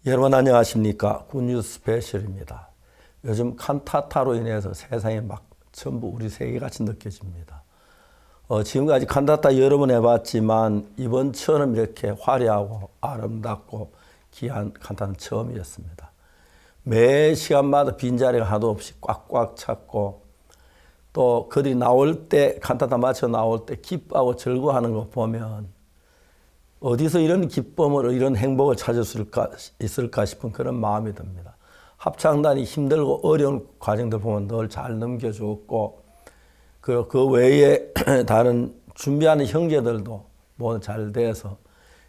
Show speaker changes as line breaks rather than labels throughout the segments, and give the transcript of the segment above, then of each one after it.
여러분 안녕하십니까? 굿뉴스 스페셜입니다. 요즘 칸타타로 인해서 세상에 막 전부 우리 세계같이 느껴집니다. 지금까지 칸타타 여러 번 해봤지만 이번처럼 이렇게 화려하고 아름답고 귀한 칸타타는 처음이었습니다. 매 시간마다 빈자리가 하나도 없이 꽉꽉 찼고 또 그들이 나올 때 칸타타 마쳐 나올 때 기뻐하고 즐거워하는 거 보면 어디서 이런 기쁨을 이런 행복을 찾을 수 있을까 싶은 그런 마음이 듭니다. 합창단이 힘들고 어려운 과정들 보면 늘 잘 넘겨주었고 그 외에 다른 준비하는 형제들도 모두 잘 돼서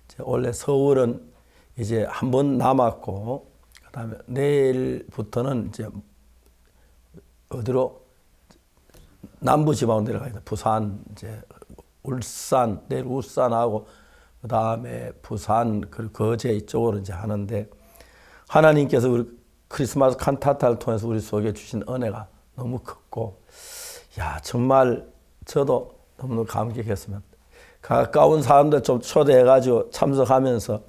이제 원래 서울은 이제 한 번 남았고 그다음에 내일부터는 이제 어디로 남부 지방으로 내려가야 돼. 부산 이제 울산 내일 울산하고 그다음에 부산 그리고 거제 이쪽으로 이제 하는데 하나님께서 우리 크리스마스 칸타타를 통해서 우리 속에 주신 은혜가 너무 컸고 야 정말 저도 너무너무 감격했습니다. 가까운 사람들 좀 초대해가지고 참석하면서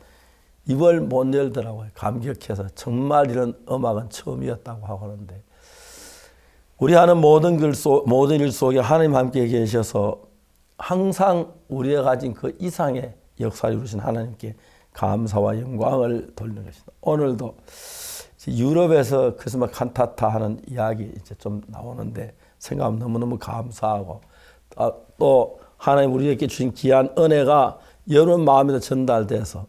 입을 못 열더라고요. 감격해서 정말 이런 음악은 처음이었다고 하고 하는데 우리 하는 모든 일 속에 하나님 함께 계셔서 항상 우리가 가진 그 이상의 역사를 이루신 하나님께 감사와 영광을 돌리는 것입니다. 오늘도 유럽에서 크리스마스 칸타타 하는 이야기 이제 좀 나오는데 생각하면 너무너무 감사하고 또 하나님 우리에게 주신 귀한 은혜가 여러분 마음에도 전달돼서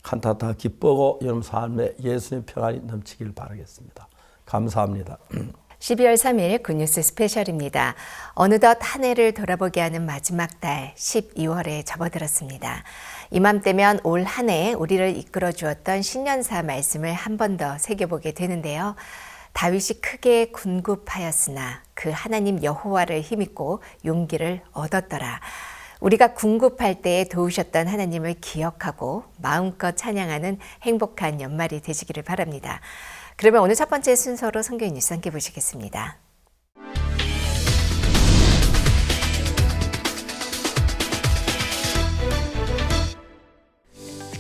칸타타 기쁘고 여러분 삶에 예수님의 평안이 넘치길 바라겠습니다. 감사합니다.
12월 3일 굿뉴스 스페셜입니다. 어느덧 한 해를 돌아보게 하는 마지막 달 12월에 접어들었습니다. 이맘때면 올 한 해 우리를 이끌어 주었던 신년사 말씀을 한 번 더 새겨보게 되는데요. 다윗이 크게 궁급하였으나 그 하나님 여호와를 힘입고 용기를 얻었더라. 우리가 궁급할 때에 도우셨던 하나님을 기억하고 마음껏 찬양하는 행복한 연말이 되시기를 바랍니다. 그러면 오늘 첫 번째 순서로 성경 뉴스 함께 보시겠습니다.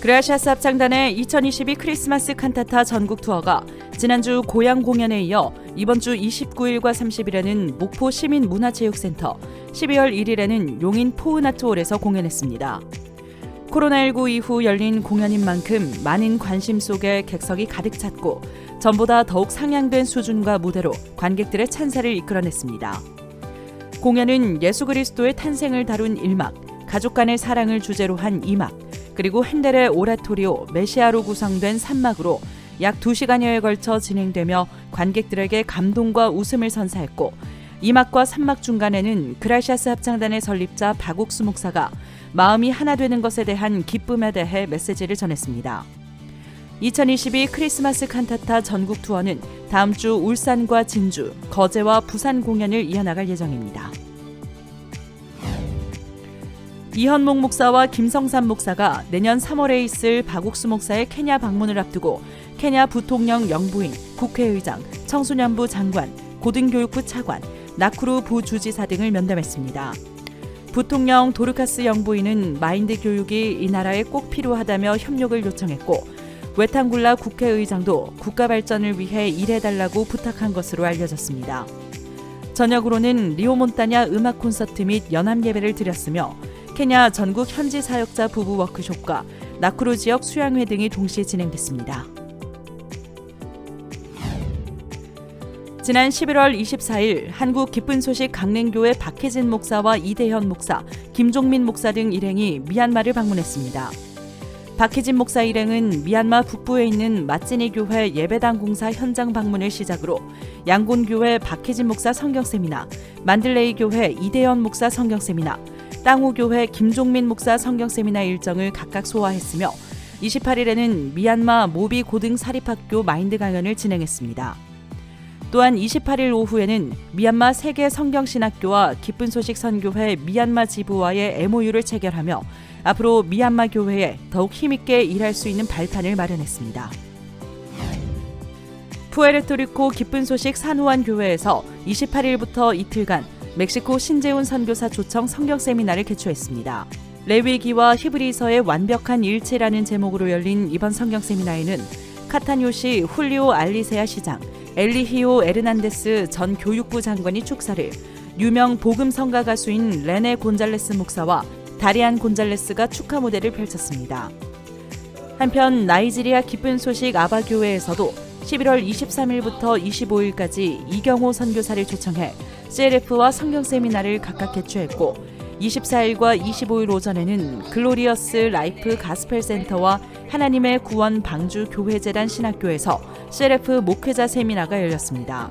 그라시아스 합창단의 2022 크리스마스 칸타타 전국 투어가 지난주 고향 공연에 이어 이번 주 29일과 30일에는 목포 시민문화체육센터, 12월 1일에는 용인 포은아트홀에서 공연했습니다. 코로나19 이후 열린 공연인 만큼 많은 관심 속에 객석이 가득 찼고 전보다 더욱 상향된 수준과 무대로 관객들의 찬사를 이끌어냈습니다. 공연은 예수 그리스도의 탄생을 다룬 1막, 가족 간의 사랑을 주제로 한 2막, 그리고 핸델의 오라토리오 메시아로 구성된 3막으로 약 2시간여에 걸쳐 진행되며 관객들에게 감동과 웃음을 선사했고 2막과 3막 중간에는 그라시아스 합창단의 설립자 박옥수 목사가 마음이 하나 되는 것에 대한 기쁨에 대해 메시지를 전했습니다. 2022 크리스마스 칸타타 전국 투어는 다음 주 울산과 진주, 거제와 부산 공연을 이어나갈 예정입니다. 이현목 목사와 김성삼 목사가 내년 3월에 있을 박옥수 목사의 케냐 방문을 앞두고 케냐 부통령 영부인, 국회의장, 청소년부 장관, 고등교육부 차관, 나쿠루 부주지사 등을 면담했습니다. 부통령 도르카스 영부인은 마인드 교육이 이 나라에 꼭 필요하다며 협력을 요청했고 웨탕굴라 국회의장도 국가 발전을 위해 일해달라고 부탁한 것으로 알려졌습니다. 저녁으로는 리오몬타냐 음악 콘서트 및 연합 예배를 드렸으며 케냐 전국 현지 사역자 부부 워크숍과 나쿠루 지역 수양회 등이 동시에 진행됐습니다. 지난 11월 24일 한국 기쁜 소식 강릉교회 박혜진 목사와 이대현 목사, 김종민 목사 등 일행이 미얀마를 방문했습니다. 박혜진 목사 일행은 미얀마 북부에 있는 마찌니 교회 예배당 공사 현장 방문을 시작으로 양곤 교회 박혜진 목사 성경 세미나, 만들레이 교회 이대현 목사 성경 세미나, 땅우 교회 김종민 목사 성경 세미나 일정을 각각 소화했으며 28일에는 미얀마 모비 고등 사립학교 마인드 강연을 진행했습니다. 또한 28일 오후에는 미얀마 세계 성경신학교와 기쁜 소식 선교회 미얀마 지부와의 MOU를 체결하며 앞으로 미얀마 교회에 더욱 힘있게 일할 수 있는 발판을 마련했습니다. 푸에르토리코 기쁜 소식 산후안 교회에서 28일부터 이틀간 멕시코 신재훈 선교사 초청 성경 세미나를 개최했습니다. 레위기와 히브리서의 완벽한 일치라는 제목으로 열린 이번 성경 세미나에는 카타뇨시 훌리오 알리세아 시장, 엘리히오 에르난데스 전 교육부 장관이 축사를, 유명 복음 성가 가수인 레네 곤잘레스 목사와 다리안 곤잘레스가 축하 무대를 펼쳤습니다. 한편 나이지리아 기쁜 소식 아바교회에서도 11월 23일부터 25일까지 이경호 선교사를 초청해 CLF와 성경 세미나를 각각 개최했고, 24일과 25일 오전에는 글로리어스 라이프 가스펠 센터와 하나님의 구원 방주 교회재단 신학교에서 CLF 목회자 세미나가 열렸습니다.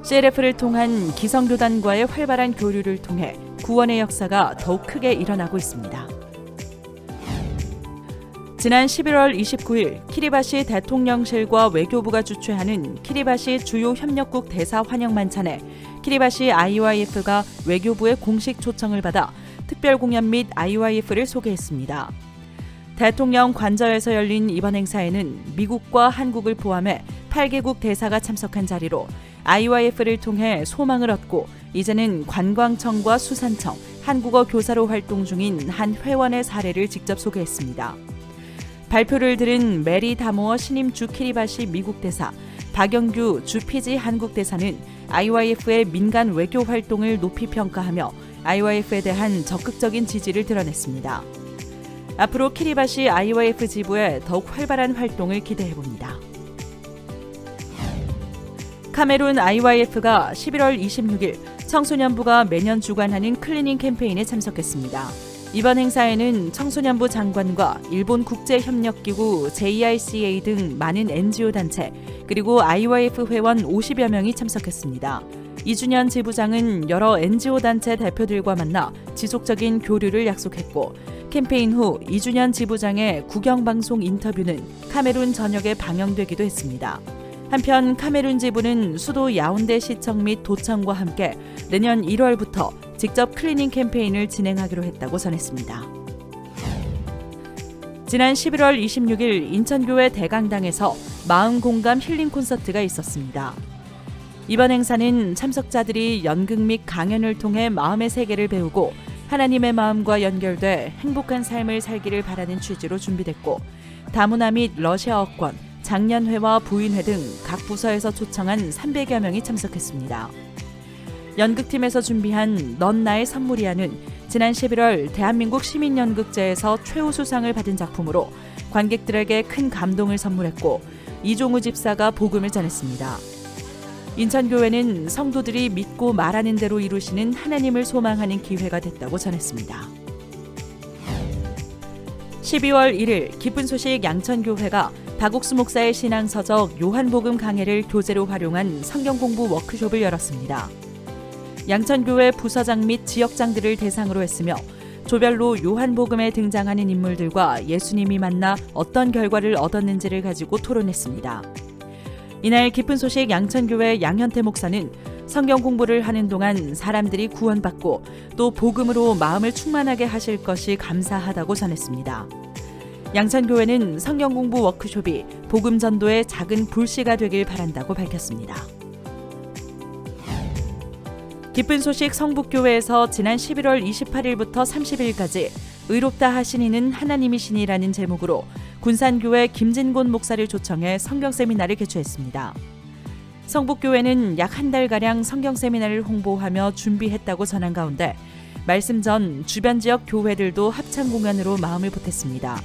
CLF를 통한 기성교단과의 활발한 교류를 통해 구원의 역사가 더욱 크게 일어나고 있습니다. 지난 11월 29일 키리바시 대통령실과 외교부가 주최하는 키리바시 주요 협력국 대사 환영 만찬에 키리바시 IYF가 외교부의 공식 초청을 받아 특별 공연 및 IYF를 소개했습니다. 대통령 관저에서 열린 이번 행사에는 미국과 한국을 포함해 8개국 대사가 참석한 자리로 IYF를 통해 소망을 얻고 이제는 관광청과 수산청, 한국어 교사로 활동 중인 한 회원의 사례를 직접 소개했습니다. 발표를 들은 메리 다모어 신임 주 키리바시 미국 대사, 박영규 주 피지 한국 대사는 IYF의 민간 외교 활동을 높이 평가하며 IYF에 대한 적극적인 지지를 드러냈습니다. 앞으로 키리바시 IYF 지부의 더욱 활발한 활동을 기대해봅니다. 카메룬 IYF가 11월 26일 청소년부가 매년 주관하는 클리닝 캠페인에 참석했습니다. 이번 행사에는 청소년부 장관과 일본 국제협력기구 JICA 등 많은 NGO 단체, 그리고 IYF 회원 50여 명이 참석했습니다. 이준현 지부장은 여러 NGO 단체 대표들과 만나 지속적인 교류를 약속했고, 캠페인 후 이준현 지부장의 국영방송 인터뷰는 카메룬 전역에 방영되기도 했습니다. 한편 카메룬 지부는 수도 야운데 시청 및 도청과 함께 내년 1월부터 직접 클리닝 캠페인을 진행하기로 했다고 전했습니다. 지난 11월 26일 인천교회 대강당에서 마음공감 힐링 콘서트가 있었습니다. 이번 행사는 참석자들이 연극 및 강연을 통해 마음의 세계를 배우고 하나님의 마음과 연결돼 행복한 삶을 살기를 바라는 취지로 준비됐고, 다문화 및 러시아어권, 장년회와 부인회 등 각 부서에서 초청한 300여 명이 참석했습니다. 연극팀에서 준비한 넌 나의 선물이야는 지난 11월 대한민국 시민연극제에서 최우수상을 받은 작품으로 관객들에게 큰 감동을 선물했고, 이종우 집사가 복음을 전했습니다. 인천교회는 성도들이 믿고 말하는 대로 이루시는 하나님을 소망하는 기회가 됐다고 전했습니다. 12월 1일 기쁜 소식 양천교회가 박옥수 목사의 신앙서적 요한복음 강해를 교재로 활용한 성경공부 워크숍을 열었습니다. 양천교회 부서장 및 지역장들을 대상으로 했으며, 조별로 요한복음에 등장하는 인물들과 예수님이 만나 어떤 결과를 얻었는지를 가지고 토론했습니다. 이날 기쁜 소식 양천교회 양현태 목사는 성경 공부를 하는 동안 사람들이 구원받고 또 복음으로 마음을 충만하게 하실 것이 감사하다고 전했습니다. 양천교회는 성경 공부 워크숍이 복음 전도의 작은 불씨가 되길 바란다고 밝혔습니다. 기쁜 소식 성북교회에서 지난 11월 28일부터 30일까지 의롭다 하신 이는 하나님이시니라는 제목으로 군산교회 김진곤 목사를 초청해 성경 세미나를 개최했습니다. 성북교회는 약 한 달가량 성경 세미나를 홍보하며 준비했다고 전한 가운데 말씀 전 주변 지역 교회들도 합창 공연으로 마음을 보탰습니다.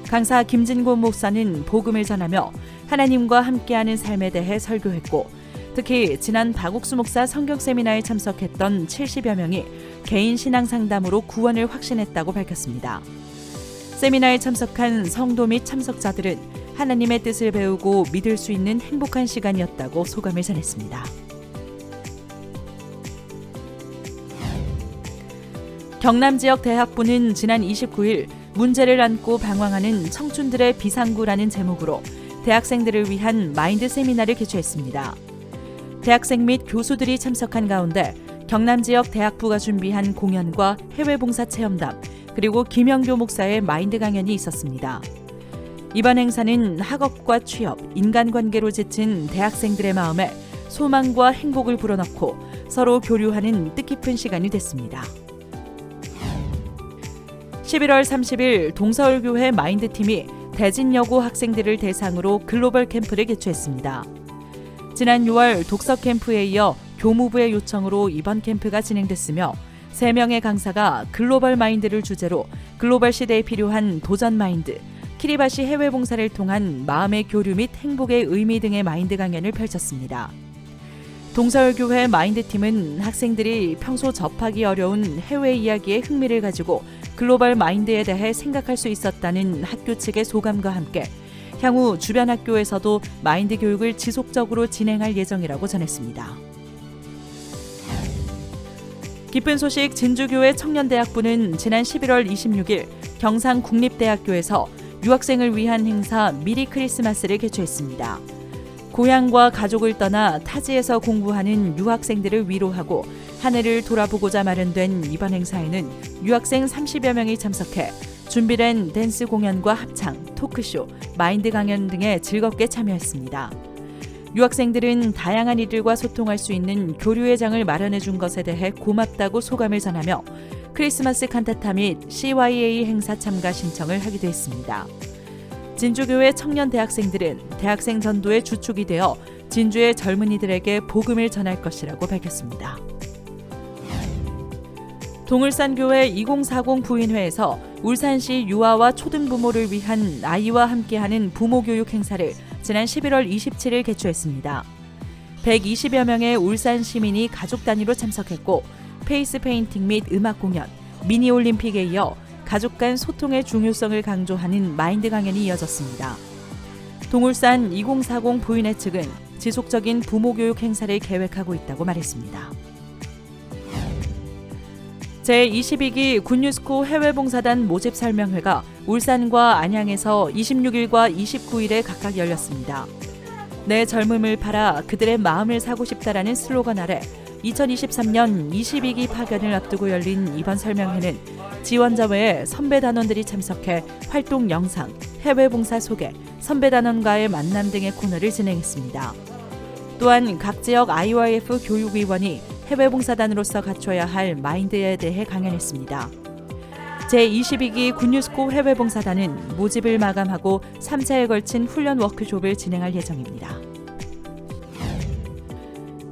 강사 김진곤 목사는 복음을 전하며 하나님과 함께하는 삶에 대해 설교했고, 특히 지난 박옥수 목사 성경 세미나에 참석했던 70여 명이 개인 신앙 상담으로 구원을 확신했다고 밝혔습니다. 세미나에 참석한 성도 및 참석자들은 하나님의 뜻을 배우고 믿을 수 있는 행복한 시간이었다고 소감을 전했습니다. 경남 지역 대학부는 지난 29일 문제를 안고 방황하는 청춘들의 비상구라는 제목으로 대학생들을 위한 마인드 세미나를 개최했습니다. 대학생 및 교수들이 참석한 가운데 경남 지역 대학부가 준비한 공연과 해외 봉사 체험담, 그리고 김영교 목사의 마인드 강연이 있었습니다. 이번 행사는 학업과 취업, 인간관계로 지친 대학생들의 마음에 소망과 행복을 불어넣고 서로 교류하는 뜻깊은 시간이 됐습니다. 11월 30일 동서울교회 마인드팀이 대진여고 학생들을 대상으로 글로벌 캠프를 개최했습니다. 지난 6월 독서 캠프에 이어 교무부의 요청으로 이번 캠프가 진행됐으며 3명의 강사가 글로벌 마인드를 주제로 글로벌 시대에 필요한 도전 마인드, 키리바시 해외 봉사를 통한 마음의 교류 및 행복의 의미 등의 마인드 강연을 펼쳤습니다. 동서울교회 마인드팀은 학생들이 평소 접하기 어려운 해외 이야기에 흥미를 가지고 글로벌 마인드에 대해 생각할 수 있었다는 학교 측의 소감과 함께 향후 주변 학교에서도 마인드 교육을 지속적으로 진행할 예정이라고 전했습니다. 기쁜 소식 진주교회 청년대학부는 지난 11월 26일 경상국립대학교에서 유학생을 위한 행사 미리 크리스마스를 개최했습니다. 고향과 가족을 떠나 타지에서 공부하는 유학생들을 위로하고 한 해를 돌아보고자 마련된 이번 행사에는 유학생 30여 명이 참석해 준비된 댄스 공연과 합창, 토크쇼, 마인드 강연 등에 즐겁게 참여했습니다. 유학생들은 다양한 이들과 소통할 수 있는 교류의 장을 마련해 준 것에 대해 고맙다고 소감을 전하며 크리스마스 칸타타 및 CYA 행사 참가 신청을 하기도 했습니다. 진주교회 청년 대학생들은 대학생 전도의 주축이 되어 진주의 젊은이들에게 복음을 전할 것이라고 밝혔습니다. 동울산교회 2040 부인회에서 울산시 유아와 초등부모를 위한 아이와 함께하는 부모교육 행사를 지난 11월 27일 개최했습니다. 120여 명의 울산 시민이 가족 단위로 참석했고 페이스 페인팅 및 음악 공연, 미니 올림픽에 이어 가족 간 소통의 중요성을 강조하는 마인드 강연이 이어졌습니다. 동울산 2040 부인회 측은 지속적인 부모교육 행사를 계획하고 있다고 말했습니다. 제22기 굿뉴스코 해외봉사단 모집 설명회가 울산과 안양에서 26일과 29일에 각각 열렸습니다. 내 젊음을 팔아 그들의 마음을 사고 싶다라는 슬로건 아래 2023년 22기 파견을 앞두고 열린 이번 설명회는 지원자 외에 선배 단원들이 참석해 활동 영상, 해외봉사 소개, 선배 단원과의 만남 등의 코너를 진행했습니다. 또한 각 지역 IYF 교육위원이 해외봉사단으로서 갖춰야 할 마인드에 대해 강연했습니다. 제22기 굿뉴스코 해외봉사단은 모집을 마감하고 3차에 걸친 훈련 워크숍을 진행할 예정입니다.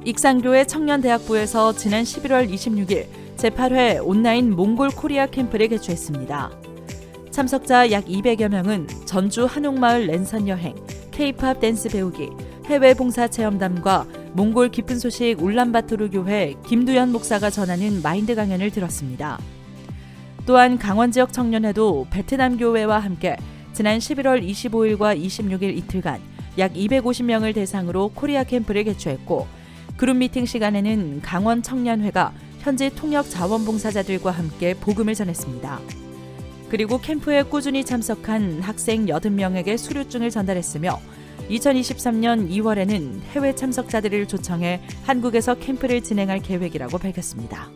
익산교회 청년대학부에서 지난 11월 26일 제8회 온라인 몽골 코리아 캠프를 개최했습니다. 참석자 약 200여 명은 전주 한옥마을 랜선 여행, K-팝 댄스 배우기, 해외 봉사 체험담과 몽골 깊은 소식 울란바토르 교회 김두현 목사가 전하는 마인드 강연을 들었습니다. 또한 강원 지역 청년회도 베트남 교회와 함께 지난 11월 25일과 26일 이틀간 약 250명을 대상으로 코리아 캠프를 개최했고 그룹 미팅 시간에는 강원 청년회가 현지 통역 자원봉사자들과 함께 복음을 전했습니다. 그리고 캠프에 꾸준히 참석한 학생 80명에게 수료증을 전달했으며 2023년 2월에는 해외 참석자들을 초청해 한국에서 캠프를 진행할 계획이라고 밝혔습니다.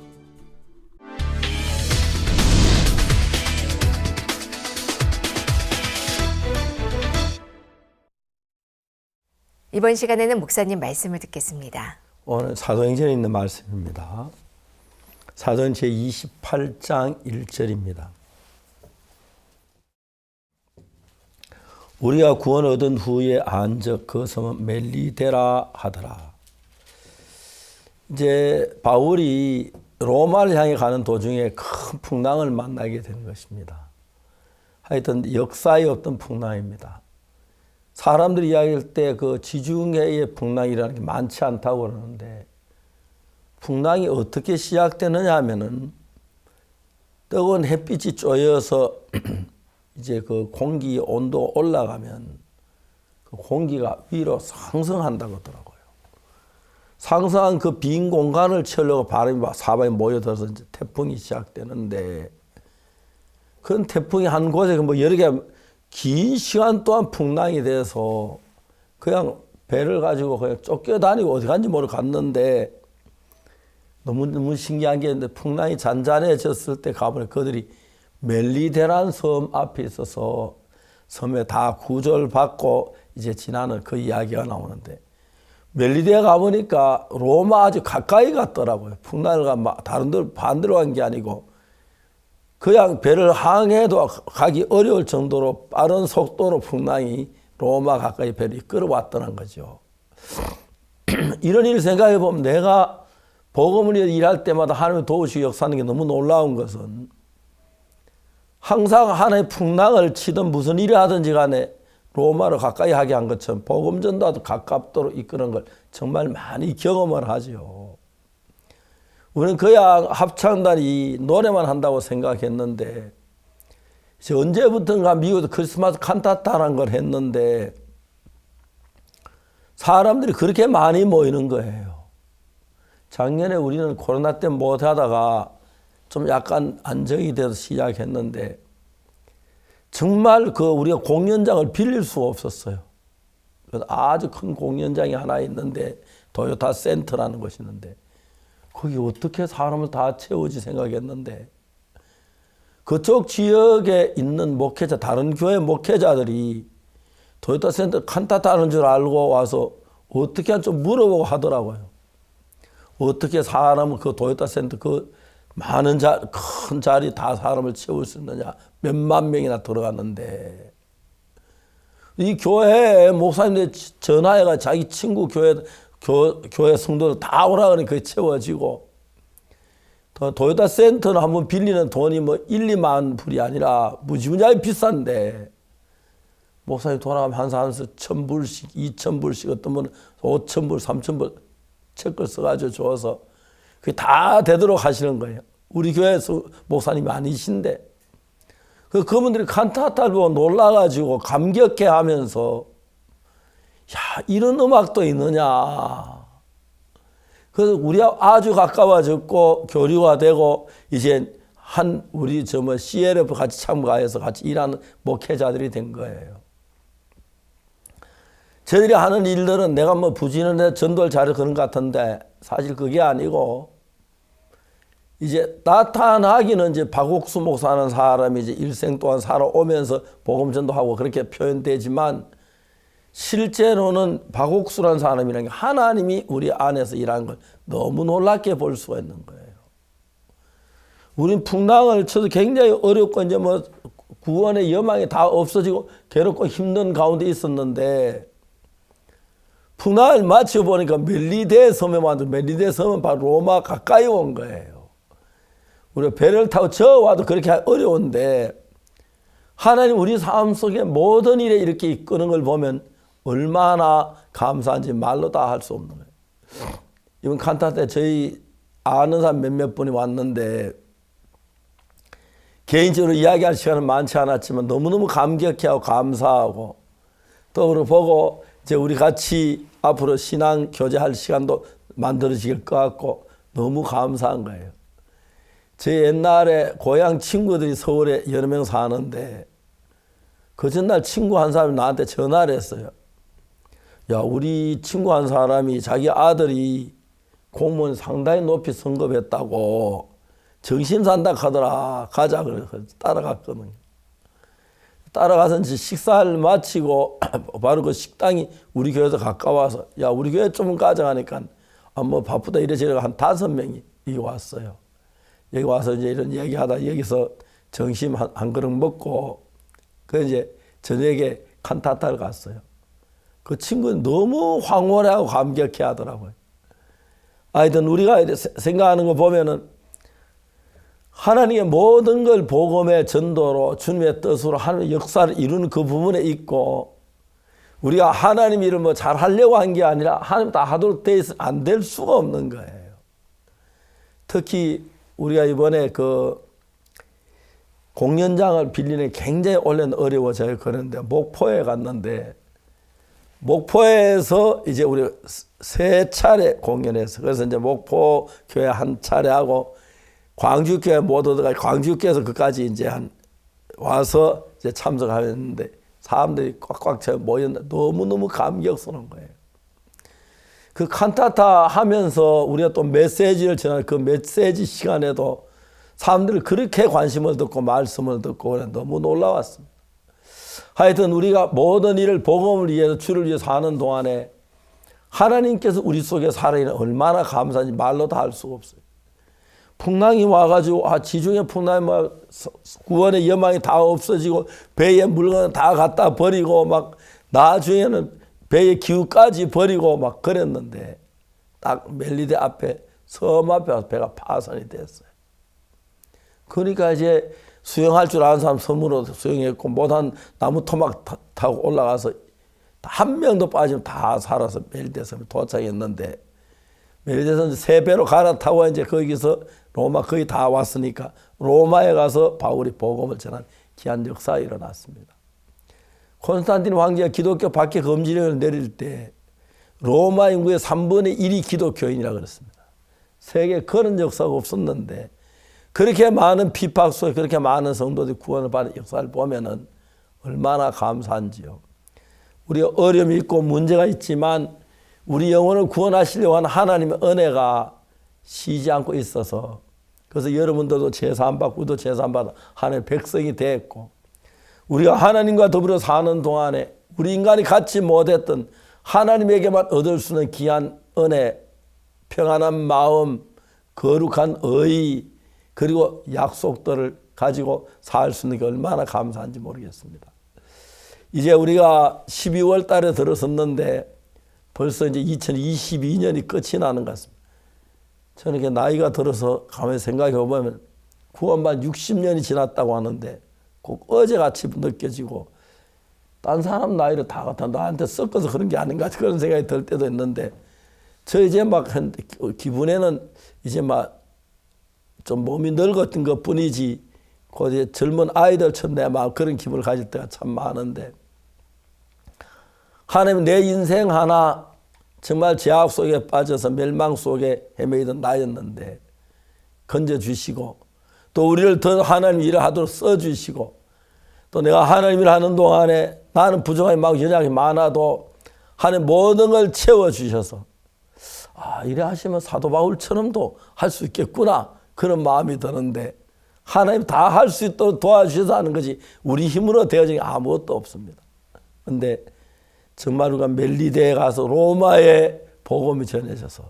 이번 시간에는 목사님 말씀을 듣겠습니다.
오늘 사도행전에 있는 말씀입니다. 사도행 제28장 1절입니다. 우리가 구원 얻은 후에 안적 그 섬은 멜리데라 하더라. 이제 바울이 로마를 향해 가는 도중에 큰 풍랑을 만나게 되는 것입니다. 하여튼 역사에 없던 풍랑입니다. 사람들이 이야기할 때 그 지중해의 풍랑이라는 게 많지 않다고 그러는데 풍랑이 어떻게 시작되느냐 하면은 뜨거운 햇빛이 쬐어서 이제 그 공기 온도가 올라가면 그 공기가 위로 상승한다고 하더라고요. 상승한 그 빈 공간을 채우려고 바람이 사방에 모여들어서 이제 태풍이 시작되는데 그런 태풍이 한 곳에 뭐 여러 개 긴 시간 동안 풍랑이 돼서 그냥 배를 가지고 그냥 쫓겨다니고 어디 간지 모르고 갔는데 너무 신기한 게 있는데 풍랑이 잔잔해졌을 때 가보니 그들이 멜리데라는 섬 앞에 있어서 섬에 다 구절받고 이제 지나는 그 이야기가 나오는데 멜리데에 가보니까 로마 아주 가까이 갔더라고요. 풍랑을 다른 데로 반대로 간 게 아니고 그냥 배를 항해도 가기 어려울 정도로 빠른 속도로 풍랑이 로마 가까이 배를 이끌어왔다는 거죠. 이런 일을 생각해 보면 내가 복음을 일할 때마다 하나님의 도우시고 역사하는 게 너무 놀라운 것은 항상 하나의 풍랑을 치든 무슨 일을 하든지 간에 로마를 가까이 하게 한 것처럼 복음 전도와도 가깝도록 이끄는 걸 정말 많이 경험을 하죠. 우리는 그야 합창단이 노래만 한다고 생각했는데 이제 언제부턴가 미국에서 크리스마스 칸타타라는 걸 했는데 사람들이 그렇게 많이 모이는 거예요. 작년에 우리는 코로나 때문에 못하다가 좀 약간 안정이 돼서 시작했는데 정말 우리가 공연장을 빌릴 수가 없었어요. 그래서 아주 큰 공연장이 하나 있는데 도요타 센터라는 곳이 있는데 거기 어떻게 사람을 다 채우지 생각했는데 그쪽 지역에 있는 목회자, 다른 교회 목회자들이 도요타 센터 칸타타 하는 줄 알고 와서 어떻게 좀 물어보고 하더라고요. 어떻게 사람을 그 도요타 센터 그 많은 큰 자리 다 사람을 채울 수 있느냐. 몇만 명이나 들어갔는데 이 교회 목사님들 전화해가 자기 친구 교회 성도들 다 오라 그러니 그게 채워지고 도요타 센터는 한번 빌리는 돈이 뭐 1, 2만 불이 아니라 무지무지하게 비싼데 목사님 돌아가면 한 사람에서 1,000불씩, 2,000불씩 어떤 분은 5,000불, 3,000불 책을 써가지고 줘서 그게 다 되도록 하시는 거예요. 우리 교회에서 목사님이 아니신데 그분들이 칸타타를 보고 놀라가지고 감격해 하면서 야 이런 음악도 있느냐. 그래서 우리가 아주 가까워졌고 교류가 되고 이제 우리 CLF 같이 참가해서 같이 일하는 목회자들이 된 거예요. 저희들이 하는 일들은 내가 뭐 부지런해 전도를 잘해 그런 것 같은데 사실 그게 아니고 이제 나타나기는 이제 박옥수 목사하는 사람이 이제 일생 동안 살아오면서 복음 전도하고 그렇게 표현되지만 실제로는 박옥수라는 사람이라는 게 하나님이 우리 안에서 일하는 걸 너무 놀랍게 볼 수가 있는 거예요. 우린 풍랑을 쳐도 굉장히 어렵고 이제 뭐 구원의 여망이 다 없어지고 괴롭고 힘든 가운데 있었는데 풍랑을 맞춰보니까 멜리데 섬에 왔는데 멜리데 섬은 바로 로마 가까이 온 거예요. 우리가 배를 타고 저와도 그렇게 어려운데 하나님 우리 삶 속에 모든 일에 이렇게 이끄는 걸 보면 얼마나 감사한지 말로 다 할 수 없는 거예요. 이번 칸타 때 저희 아는 사람 몇몇 분이 왔는데 개인적으로 이야기할 시간은 많지 않았지만 너무너무 감격해하고 감사하고 또 우리 보고 이제 우리 같이 앞으로 신앙 교제할 시간도 만들어질 것 같고 너무 감사한 거예요. 제 옛날에 고향 친구들이 서울에 여러 명 사는데 그 전날 친구 한 사람이 나한테 전화를 했어요. 야, 우리 친구 한 사람이 자기 아들이 공무원 상당히 높이 승급했다고 정신 산다 하더라. 가자 그래서 따라갔거든요. 따라가서 이제 식사를 마치고 바로 그 식당이 우리 교회에서 가까워서 야 우리 교회 좀 가자 하니까 뭐 바쁘다 이래저래 한 5명이 여기 왔어요. 여기 와서 이제 이런 얘기하다 여기서 점심 한 그릇 먹고 그 이제 저녁에 칸타타를 갔어요. 그 친구는 너무 황홀해하고 감격해 하더라고요. 하여튼 우리가 생각하는 거 보면은 하나님의 모든 걸 복음의 전도로 주님의 뜻으로 하나님의 역사를 이루는 그 부분에 있고 우리가 하나님 일을 뭐 잘 하려고 한 게 아니라 하나님 다 하도록 돼 있으면 안 될 수가 없는 거예요. 특히 우리가 이번에 그 공연장을 빌리는 게 굉장히 원래는 어려워져요. 그런데 목포에 갔는데 목포에서 이제 우리 3차례 공연했어. 그래서 이제 목포 교회 한 차례 하고 광주교회 모두가 광주교회에서 그까지 이제 와서 이제 참석하였는데 사람들이 꽉꽉 채 모였는데 너무너무 감격스러운 거예요. 그 칸타타 하면서 우리가 또 메시지를 전하는 그 메시지 시간에도 사람들이 그렇게 관심을 듣고 말씀을 듣고 너무 놀라웠습니다. 하여튼 우리가 모든 일을 복음을 위해서 주를 위해서 하는 동안에 하나님께서 우리 속에 살아있는 얼마나 감사한지 말로 다 할 수가 없어요. 풍랑이 와가지고 지중해 풍랑이 막 구원의 여망이 다 없어지고 배에 물건 다 갖다 버리고 막 나중에는 배의 기후까지 버리고 막 그랬는데 딱 멜리데 앞에 섬 앞에 와서 배가 파손이 됐어요. 그러니까 이제 수영할 줄 아는 사람 섬으로 수영했고 못한 나무 토막 타고 올라가서 한 명도 빠지면 다 살아서 멜리데 섬에 도착했는데 멜리데 섬 세 배로 갈아타고 이제 거기서 로마 거의 다 왔으니까 로마에 가서 바울이 복음을 전한 귀한 역사가 일어났습니다. 콘스탄틴 황제가 기독교 박해 금지령을 내릴 때 로마 인구의 3분의 1이 기독교인이라고 그랬습니다. 세계에 그런 역사가 없었는데 그렇게 많은 비박 속에 그렇게 많은 성도들이 구원을 받는 역사를 보면은 얼마나 감사한지요. 우리가 어려움이 있고 문제가 있지만 우리 영혼을 구원하시려고 하는 하나님의 은혜가 쉬지 않고 있어서 그래서 여러분들도 제사함받고 우리도 제사함받아 하나님의 백성이 됐고 우리가 하나님과 더불어 사는 동안에 우리 인간이 갖지 못했던 하나님에게만 얻을 수 있는 귀한 은혜, 평안한 마음, 거룩한 의 그리고 약속들을 가지고 살 수 있는 게 얼마나 감사한지 모르겠습니다. 이제 우리가 12월 달에 들어섰는데 벌써 이제 2022년이 끝이 나는 것 같습니다. 저는 이렇게 나이가 들어서 가만히 생각해 보면 구원만 60년이 지났다고 하는데 꼭 어제같이 느껴지고 딴 사람 나이를 다 갖다 나한테 섞어서 그런 게 아닌가 그런 생각이 들 때도 있는데 저 이제 막 기분에는 이제 막 좀 몸이 늙었던 것 뿐이지 그 이제 젊은 아이들처럼 내 마음 그런 기분을 가질 때가 참 많은데 하나님 내 인생 하나 정말 제약 속에 빠져서 멸망 속에 헤매이던 나였는데 건져주시고 또 우리를 더 하나님 일을 하도록 써주시고 또 내가 하나님 일을 하는 동안에 나는 부족함이 막 연약이 많아도 하나님 모든 걸 채워주셔서 이래 하시면 사도 바울처럼도 할 수 있겠구나 그런 마음이 드는데 하나님 다 할 수 있도록 도와주셔서 하는 거지 우리 힘으로 되어진 게 아무것도 없습니다. 그런데 정말 우리가 멜리데에 가서 로마에 복음이 전해져서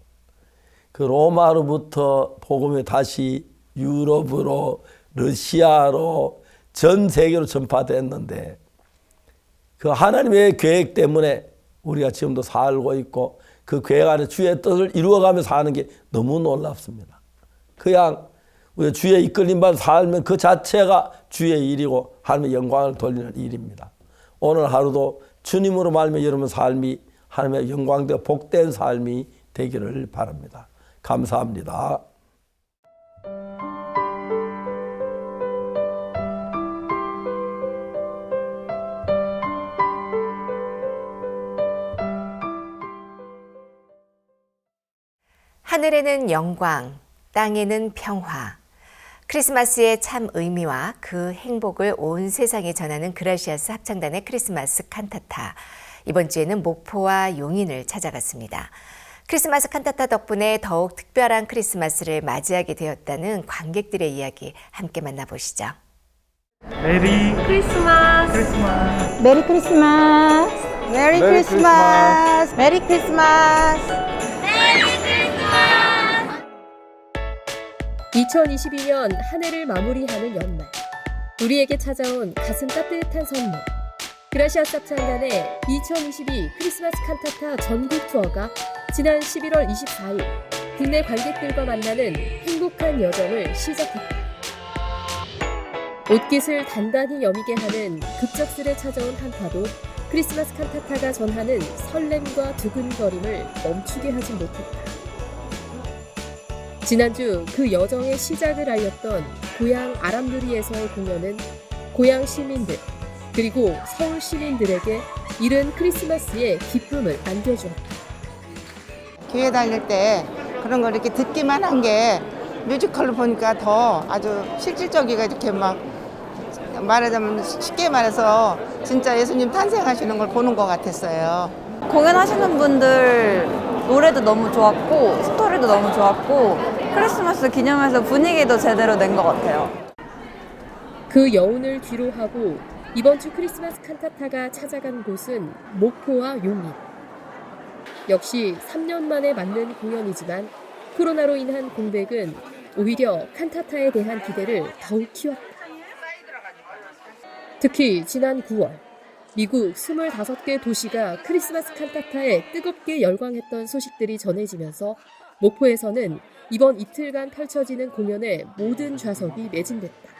그 로마로부터 복음이 다시 유럽으로 러시아로 전 세계로 전파됐는데 그 하나님의 계획 때문에 우리가 지금도 살고 있고 그 계획 안에 주의 뜻을 이루어가며 사는 게 너무 놀랍습니다. 그냥 우리 주의 이끌림만 살면 그 자체가 주의 일이고 하나님의 영광을 돌리는 일입니다. 오늘 하루도 주님으로 말미암아 여러분 삶이 하나님의 영광되어 복된 삶이 되기를 바랍니다. 감사합니다.
하늘에는 영광, 땅에는 평화. 크리스마스의 참 의미와 그 행복을 온 세상에 전하는 그라시아스 합창단의 크리스마스 칸타타. 이번 주에는 목포와 용인을 찾아갔습니다. 크리스마스 칸타타 덕분에 더욱 특별한 크리스마스를 맞이하게 되었다는 관객들의 이야기 함께 만나보시죠.
메리 크리스마스. 크리스마스.
메리 크리스마스. 메리 크리스마스. 메리 크리스마스.
2022년 한 해를 마무리하는 연말, 우리에게 찾아온 가슴 따뜻한 선물. 그라시아스 합창단의 2022 크리스마스 칸타타 전국 투어가 지난 11월 24일 국내 관객들과 만나는 행복한 여정을 시작했다. 옷깃을 단단히 여미게 하는 급작스레 찾아온 한파도 크리스마스 칸타타가 전하는 설렘과 두근거림을 멈추게 하진 못했다. 지난주 그 여정의 시작을 알렸던 고향 아람누리에서의 공연은 고향 시민들 그리고 서울 시민들에게 이른 크리스마스의 기쁨을 안겨주었다.
교회 다닐 때 그런 걸 이렇게 듣기만 한 게 뮤지컬로 보니까 더 아주 실질적이고 이렇게 막 말하자면 쉽게 말해서 진짜 예수님 탄생하시는 걸 보는 것 같았어요.
공연하시는 분들 노래도 너무 좋았고 스토리도 너무 좋았고 크리스마스 기념해서 분위기도 제대로 낸 것 같아요.
그 여운을 뒤로하고 이번 주 크리스마스 칸타타가 찾아간 곳은 목포와 용인. 역시 3년 만에 맞는 공연이지만 코로나로 인한 공백은 오히려 칸타타에 대한 기대를 더욱 키웠다. 특히 지난 9월 미국 25개 도시가 크리스마스 칸타타에 뜨겁게 열광했던 소식들이 전해지면서 목포에서는 이번 이틀간 펼쳐지는 공연에 모든 좌석이 매진됐다.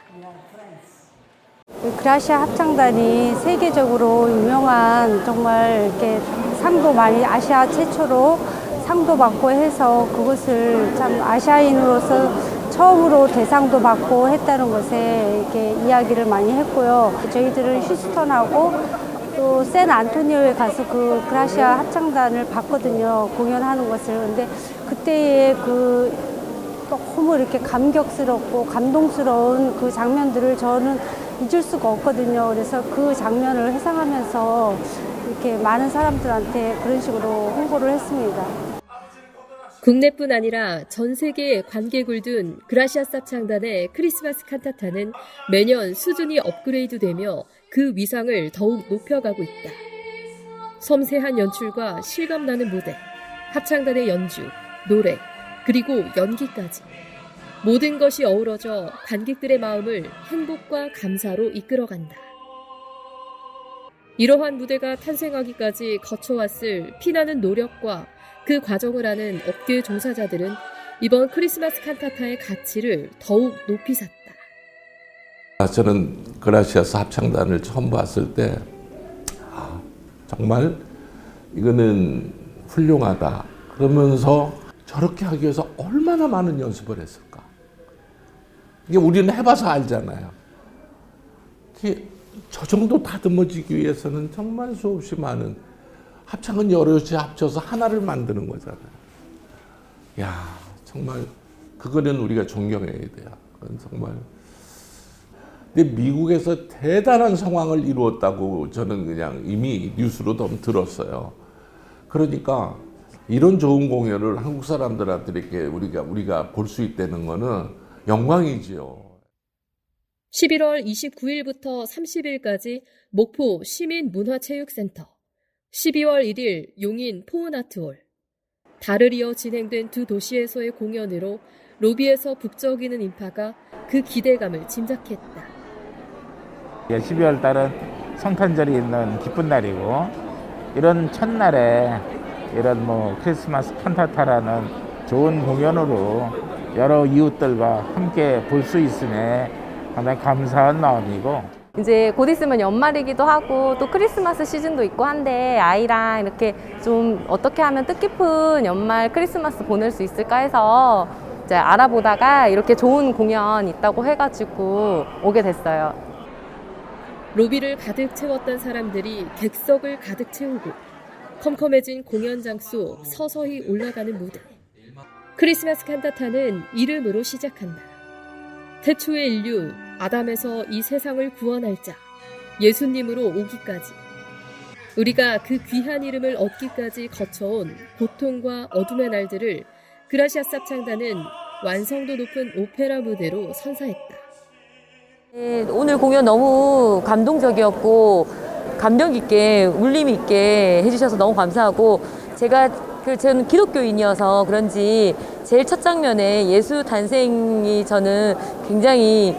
그라시아 합창단이 세계적으로 유명한 정말 이렇게 상도 많이 아시아 최초로 상도 받고 해서 그것을 참 아시아인으로서 처음으로 대상도 받고 했다는 것에 이렇게 이야기를 많이 했고요. 저희들은 휴스턴하고 또 샌안토니오에 가서 그 그라시아 합창단을 봤거든요. 공연하는 것을. 근데 그때의 그 너무 이렇게 감격스럽고 감동스러운 그 장면들을 저는 잊을 수가 없거든요. 그래서 그 장면을 회상하면서 이렇게 많은 사람들한테 그런 식으로 홍보를 했습니다.
국내뿐 아니라 전 세계에 관객을 둔 그라시아스 합창단의 크리스마스 칸타타는 매년 수준이 업그레이드되며 그 위상을 더욱 높여가고 있다. 섬세한 연출과 실감나는 무대, 합창단의 연주, 노래, 그리고 연기까지 모든 것이 어우러져 관객들의 마음을 행복과 감사로 이끌어간다. 이러한 무대가 탄생하기까지 거쳐왔을 피나는 노력과 그 과정을 아는 업계 종사자들은 이번 크리스마스 칸타타의 가치를 더욱 높이 샀다.
저는 그라시아스 합창단을 처음 봤을 때 정말 이거는 훌륭하다. 그러면서 저렇게 하기 위해서 얼마나 많은 연습을 했을까. 이게 우리는 해봐서 알잖아요. 저 정도 다듬어지기 위해서는 정말 수없이 많은 합창은 여럿이 합쳐서 하나를 만드는 거잖아요. 야, 정말 그거는 우리가 존경해야 돼요. 그건 정말. 근데 미국에서 대단한 상황을 이루었다고 저는 그냥 이미 뉴스로 좀 들었어요. 그러니까 이런 좋은 공연을 한국 사람들한테 이렇게 우리가 볼 수 있다는 거는 영광이지요.
11월 29일부터 30일까지 목포 시민문화체육센터, 12월 1일 용인 포은아트홀, 달을 이어 진행된 두 도시에서의 공연으로 로비에서 북적이는 인파가 그 기대감을 짐작했다.
12월 달은 성탄절이 있는 기쁜 날이고 이런 첫날에 이런 크리스마스 칸타타라는 좋은 공연으로 여러 이웃들과 함께 볼 수 있으니 상당히 감사한 마음이고
이제 곧 있으면 연말이기도 하고 또 크리스마스 시즌도 있고 한데 아이랑 이렇게 좀 어떻게 하면 뜻깊은 연말 크리스마스 보낼 수 있을까 해서 이제 알아보다가 이렇게 좋은 공연 있다고 해가지고 오게 됐어요.
로비를 가득 채웠던 사람들이 객석을 가득 채우고 컴컴해진 공연장 속 서서히 올라가는 무대. 크리스마스 칸타타는 이름으로 시작한다. 태초의 인류, 아담에서 이 세상을 구원할 자, 예수님으로 오기까지. 우리가 그 귀한 이름을 얻기까지 거쳐온 고통과 어둠의 날들을 그라시아스 합창단은 완성도 높은 오페라 무대로 선사했다.
오늘 공연 너무 감동적이었고 감명 있게 울림 있게 해주셔서 너무 감사하고 저는 기독교인이어서 그런지 제일 첫 장면에 예수 탄생이 저는 굉장히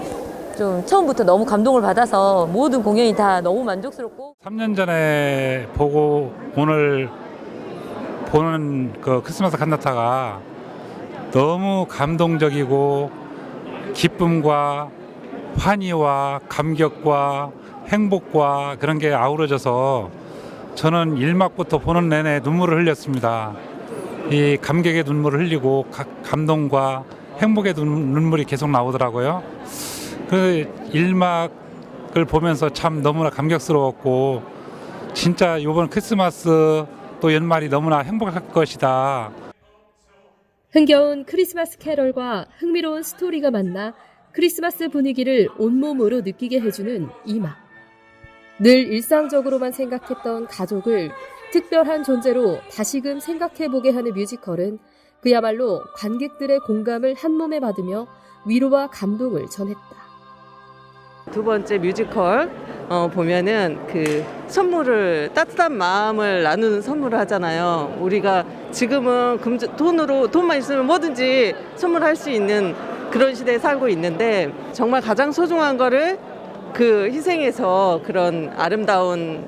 좀 처음부터 너무 감동을 받아서 모든 공연이 다 너무 만족스럽고
3년 전에 보고 오늘 보는 그 크리스마스 칸타타가 너무 감동적이고 기쁨과 환희와 감격과 행복과 그런 게 아우러져서 저는 1막부터 보는 내내 눈물을 흘렸습니다. 이 감격의 눈물을 흘리고 감동과 행복의 눈물이 계속 나오더라고요. 그 1막을 보면서 참 너무나 감격스러웠고 진짜 이번 크리스마스 또 연말이 너무나 행복할 것이다.
흥겨운 크리스마스 캐럴과 흥미로운 스토리가 만나 크리스마스 분위기를 온몸으로 느끼게 해주는 이 막. 늘 일상적으로만 생각했던 가족을 특별한 존재로 다시금 생각해보게 하는 뮤지컬은 그야말로 관객들의 공감을 한몸에 받으며 위로와 감동을 전했다.
두 번째 뮤지컬 보면은 그 선물을 따뜻한 마음을 나누는 선물을 하잖아요. 우리가 지금은 돈만 있으면 뭐든지 선물할 수 있는 그런 시대에 살고 있는데 정말 가장 소중한 거를 그 희생해서 그런 아름다운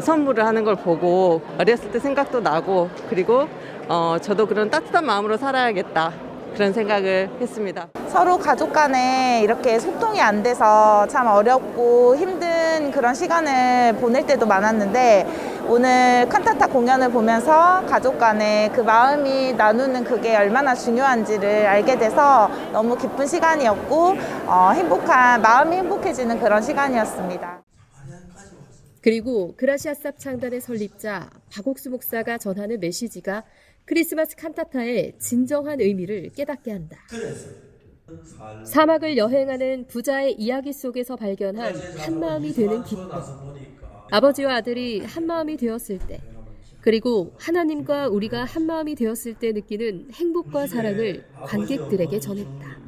선물을 하는 걸 보고 어렸을 때 생각도 나고 그리고 저도 그런 따뜻한 마음으로 살아야겠다 그런 생각을 했습니다.
서로 가족 간에 이렇게 소통이 안 돼서 참 어렵고 힘든 그런 시간을 보낼 때도 많았는데 오늘 칸타타 공연을 보면서 가족 간에 그 마음이 나누는 그게 얼마나 중요한지를 알게 돼서 너무 기쁜 시간이었고 마음이 행복해지는 그런 시간이었습니다.
그리고 그라시아 쌉 창단의 설립자 박옥수 목사가 전하는 메시지가 크리스마스 칸타타의 진정한 의미를 깨닫게 한다. 사막을 여행하는 부자의 이야기 속에서 발견한 한마음이 되는 기쁨. 아버지와 아들이 한마음이 되었을 때, 그리고 하나님과 우리가 한마음이 되었을 때 느끼는 행복과 사랑을 관객들에게 전했다.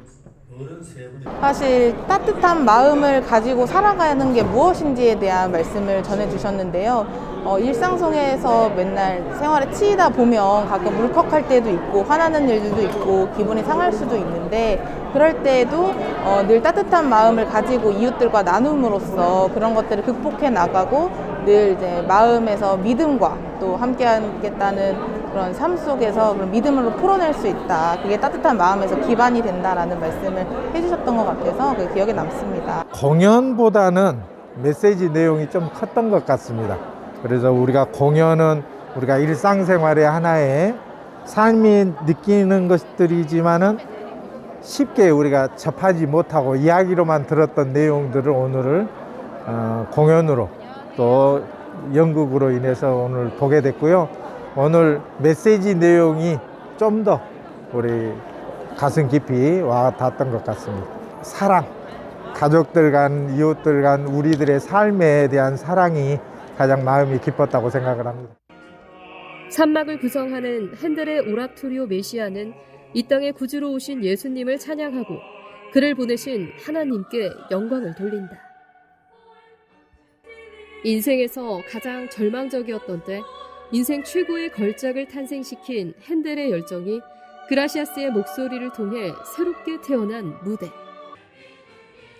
사실 따뜻한 마음을 가지고 살아가는 게 무엇인지에 대한 말씀을 전해주셨는데요. 일상 속에서 맨날 생활에 치이다 보면 가끔 울컥할 때도 있고 화나는 일들도 있고 기분이 상할 수도 있는데 그럴 때에도 늘 따뜻한 마음을 가지고 이웃들과 나눔으로써 그런 것들을 극복해 나가고 늘 이제 마음에서 믿음과 또 함께 하겠다는 그런 삶 속에서 그런 믿음으로 풀어낼 수 있다. 그게 따뜻한 마음에서 기반이 된다라는 말씀을 해주셨던 것 같아서 그게 기억에 남습니다.
공연보다는 메시지 내용이 좀 컸던 것 같습니다. 그래서 우리가 공연은 우리가 일상생활의 하나의 삶이 느끼는 것들이지만은 쉽게 우리가 접하지 못하고 이야기로만 들었던 내용들을 오늘을 공연으로 또 연극으로 인해서 오늘 보게 됐고요. 오늘 메시지 내용이 좀 더 우리 가슴 깊이 와 닿았던 것 같습니다. 사랑, 가족들 간, 이웃들 간 우리들의 삶에 대한 사랑이 가장 마음이 깊었다고 생각을 합니다.
산막을 구성하는 핸델의 오라토리오 메시아는 이 땅에 구주로 오신 예수님을 찬양하고 그를 보내신 하나님께 영광을 돌린다. 인생에서 가장 절망적이었던 때 인생 최고의 걸작을 탄생시킨 핸델의 열정이 그라시아스의 목소리를 통해 새롭게 태어난 무대.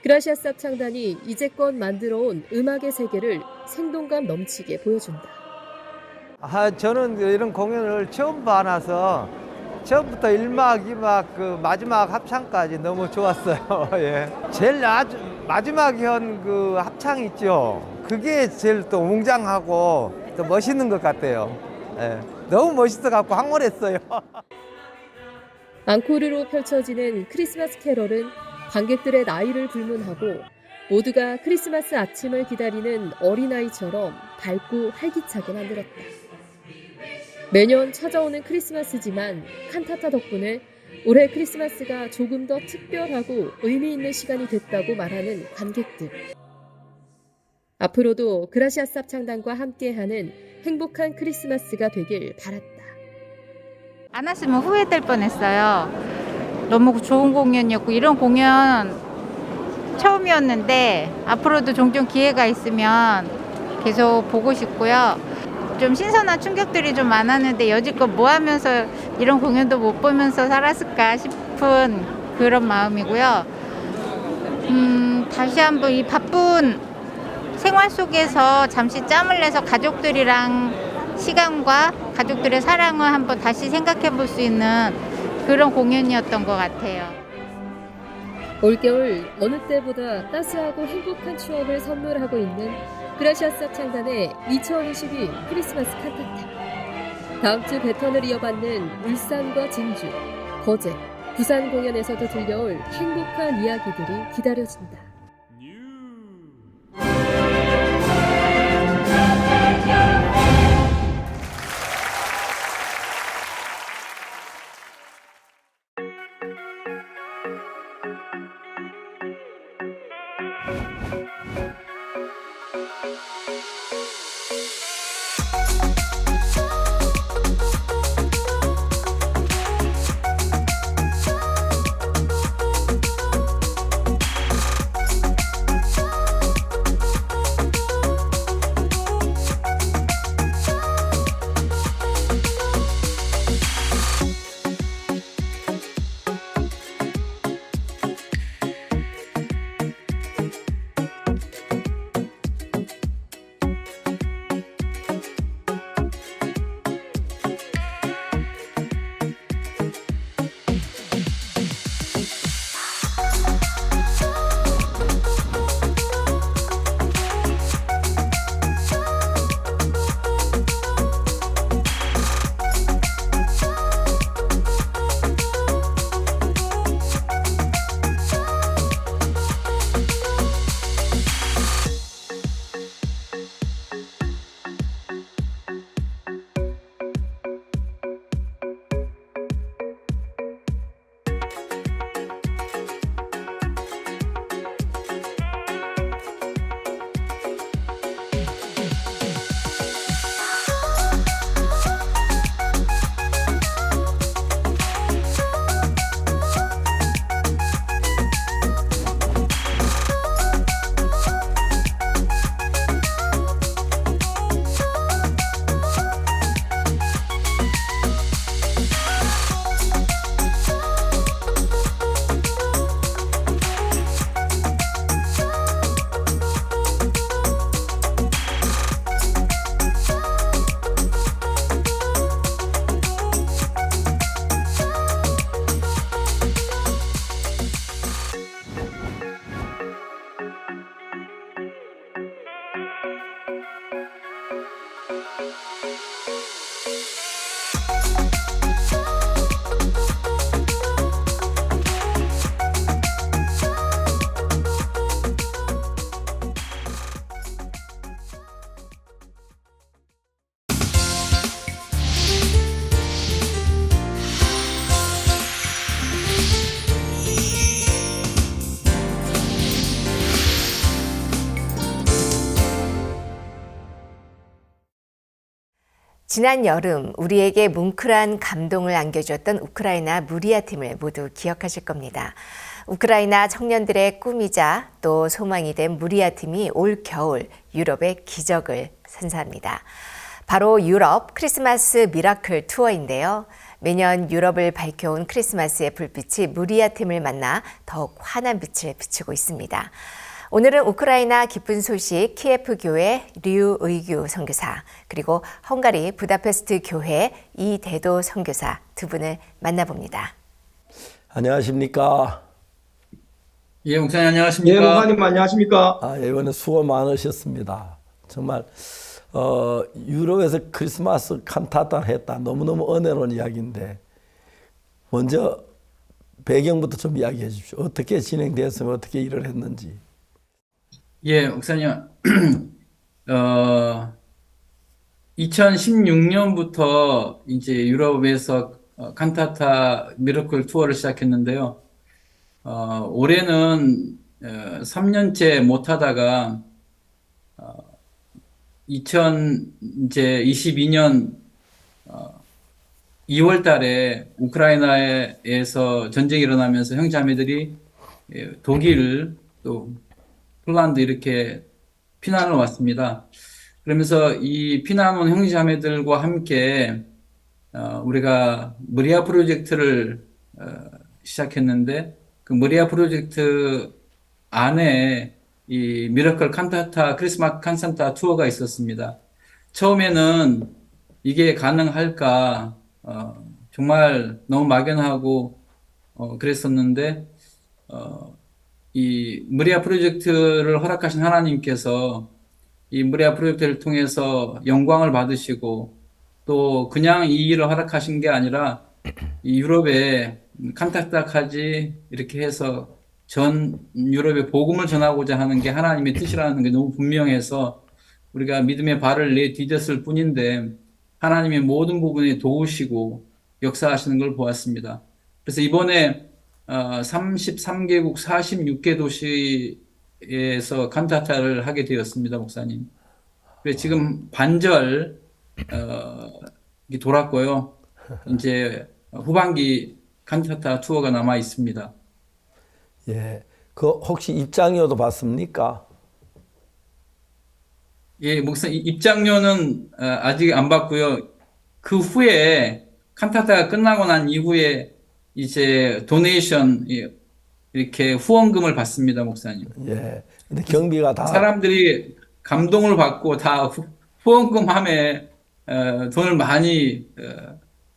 그라시아 쌉 창단이 이제껏 만들어온 음악의 세계를 생동감 넘치게 보여준다.
저는 이런 공연을 처음 봐놔서 처음부터 1막, 2막 그 마지막 합창까지 너무 좋았어요. 예. 제일 마지막에 한 그 합창 있죠. 그게 제일 또 웅장하고 또 멋있는 것 같아요. 예. 너무 멋있어갖고 황홀했어요.
앙코르로 펼쳐지는 크리스마스 캐럴은 관객들의 나이를 불문하고 모두가 크리스마스 아침을 기다리는 어린아이처럼 밝고 활기차게 만들었다. 매년 찾아오는 크리스마스지만 칸타타 덕분에 올해 크리스마스가 조금 더 특별하고 의미 있는 시간이 됐다고 말하는 관객들. 앞으로도 그라시아 쌉 창단과 함께하는 행복한 크리스마스가 되길 바랐다.
안 왔으면 후회될 뻔했어요. 너무 좋은 공연이었고 이런 공연 처음이었는데 앞으로도 종종 기회가 있으면 계속 보고 싶고요. 좀 신선한 충격들이 좀 많았는데 여지껏 뭐 하면서 이런 공연도 못 보면서 살았을까 싶은 그런 마음이고요. 다시 한번 이 바쁜 생활 속에서 잠시 짬을 내서 가족들이랑 시간과 가족들의 사랑을 한번 다시 생각해 볼 수 있는 그런 공연이었던 것 같아요.
올겨울 어느 때보다 따스하고 행복한 추억을 선물하고 있는 그라시아 쌉 창단의 2022 크리스마스 칸타타. 다음 주 배턴을 이어받는 울산과 진주, 거제, 부산 공연에서도 들려올 행복한 이야기들이 기다려진다.
지난 여름 우리에게 뭉클한 감동을 안겨주었던 우크라이나 무리아 팀을 모두 기억하실 겁니다. 우크라이나 청년들의 꿈이자 또 소망이 된 무리아 팀이 올 겨울 유럽의 기적을 선사합니다. 바로 유럽 크리스마스 미라클 투어인데요. 매년 유럽을 밝혀온 크리스마스의 불빛이 무리아 팀을 만나 더욱 환한 빛을 비추고 있습니다. 오늘은 우크라이나 기쁜 소식 키예프 교회 류의규 선교사 그리고 헝가리 부다페스트 교회 이대도 선교사 두 분을 만나봅니다.
안녕하십니까?
예, 목사님 안녕하십니까?
예, 목사님 안녕하십니까?
이번에 수고 많으셨습니다. 정말 유럽에서 크리스마스 칸타타를 했다. 너무너무 은혜로운 이야기인데 먼저 배경부터 좀 이야기해 주십시오. 어떻게 진행되었으면 어떻게 일을 했는지.
예, 목사님. 2016년부터 이제 유럽에서 칸타타 미러클 투어를 시작했는데요. 올해는 3년째 못 하다가 2022년 2월 달에 우크라이나에서 전쟁이 일어나면서 형제자매들이 독일 또 폴란드 이렇게 피난을 왔습니다. 그러면서 이 피난 온 형제자매들과 함께 우리가 머리아 프로젝트를 시작했는데 그 머리아 프로젝트 안에 이 미러클 칸타타 크리스마스 칸타타 투어가 있었습니다. 처음에는 이게 가능할까 정말 너무 막연하고 그랬었는데 이 머리아 프로젝트를 허락하신 하나님께서 이 머리아 프로젝트를 통해서 영광을 받으시고 또 그냥 이 일을 허락하신 게 아니라 이 유럽에 칸타타까지 이렇게 해서 전 유럽에 복음을 전하고자 하는 게 하나님의 뜻이라는 게 너무 분명해서 우리가 믿음의 발을 내디뎠을 뿐인데 하나님의 모든 부분에 도우시고 역사하시는 걸 보았습니다. 그래서 이번에 33개국 46개 도시에서 칸타타를 하게 되었습니다, 목사님. 그래서 지금 반절 돌았고요. 이제 후반기 칸타타 투어가 남아 있습니다.
예, 그 혹시 입장료도 받습니까?
예, 목사님 입장료는 아직 안 받고요. 그 후에 칸타타가 끝나고 난 이후에 이제 도네이션 이렇게 후원금을 받습니다, 목사님.
예. 근데 경비가 다
사람들이 감동을 받고 다 후원금 함에 돈을 많이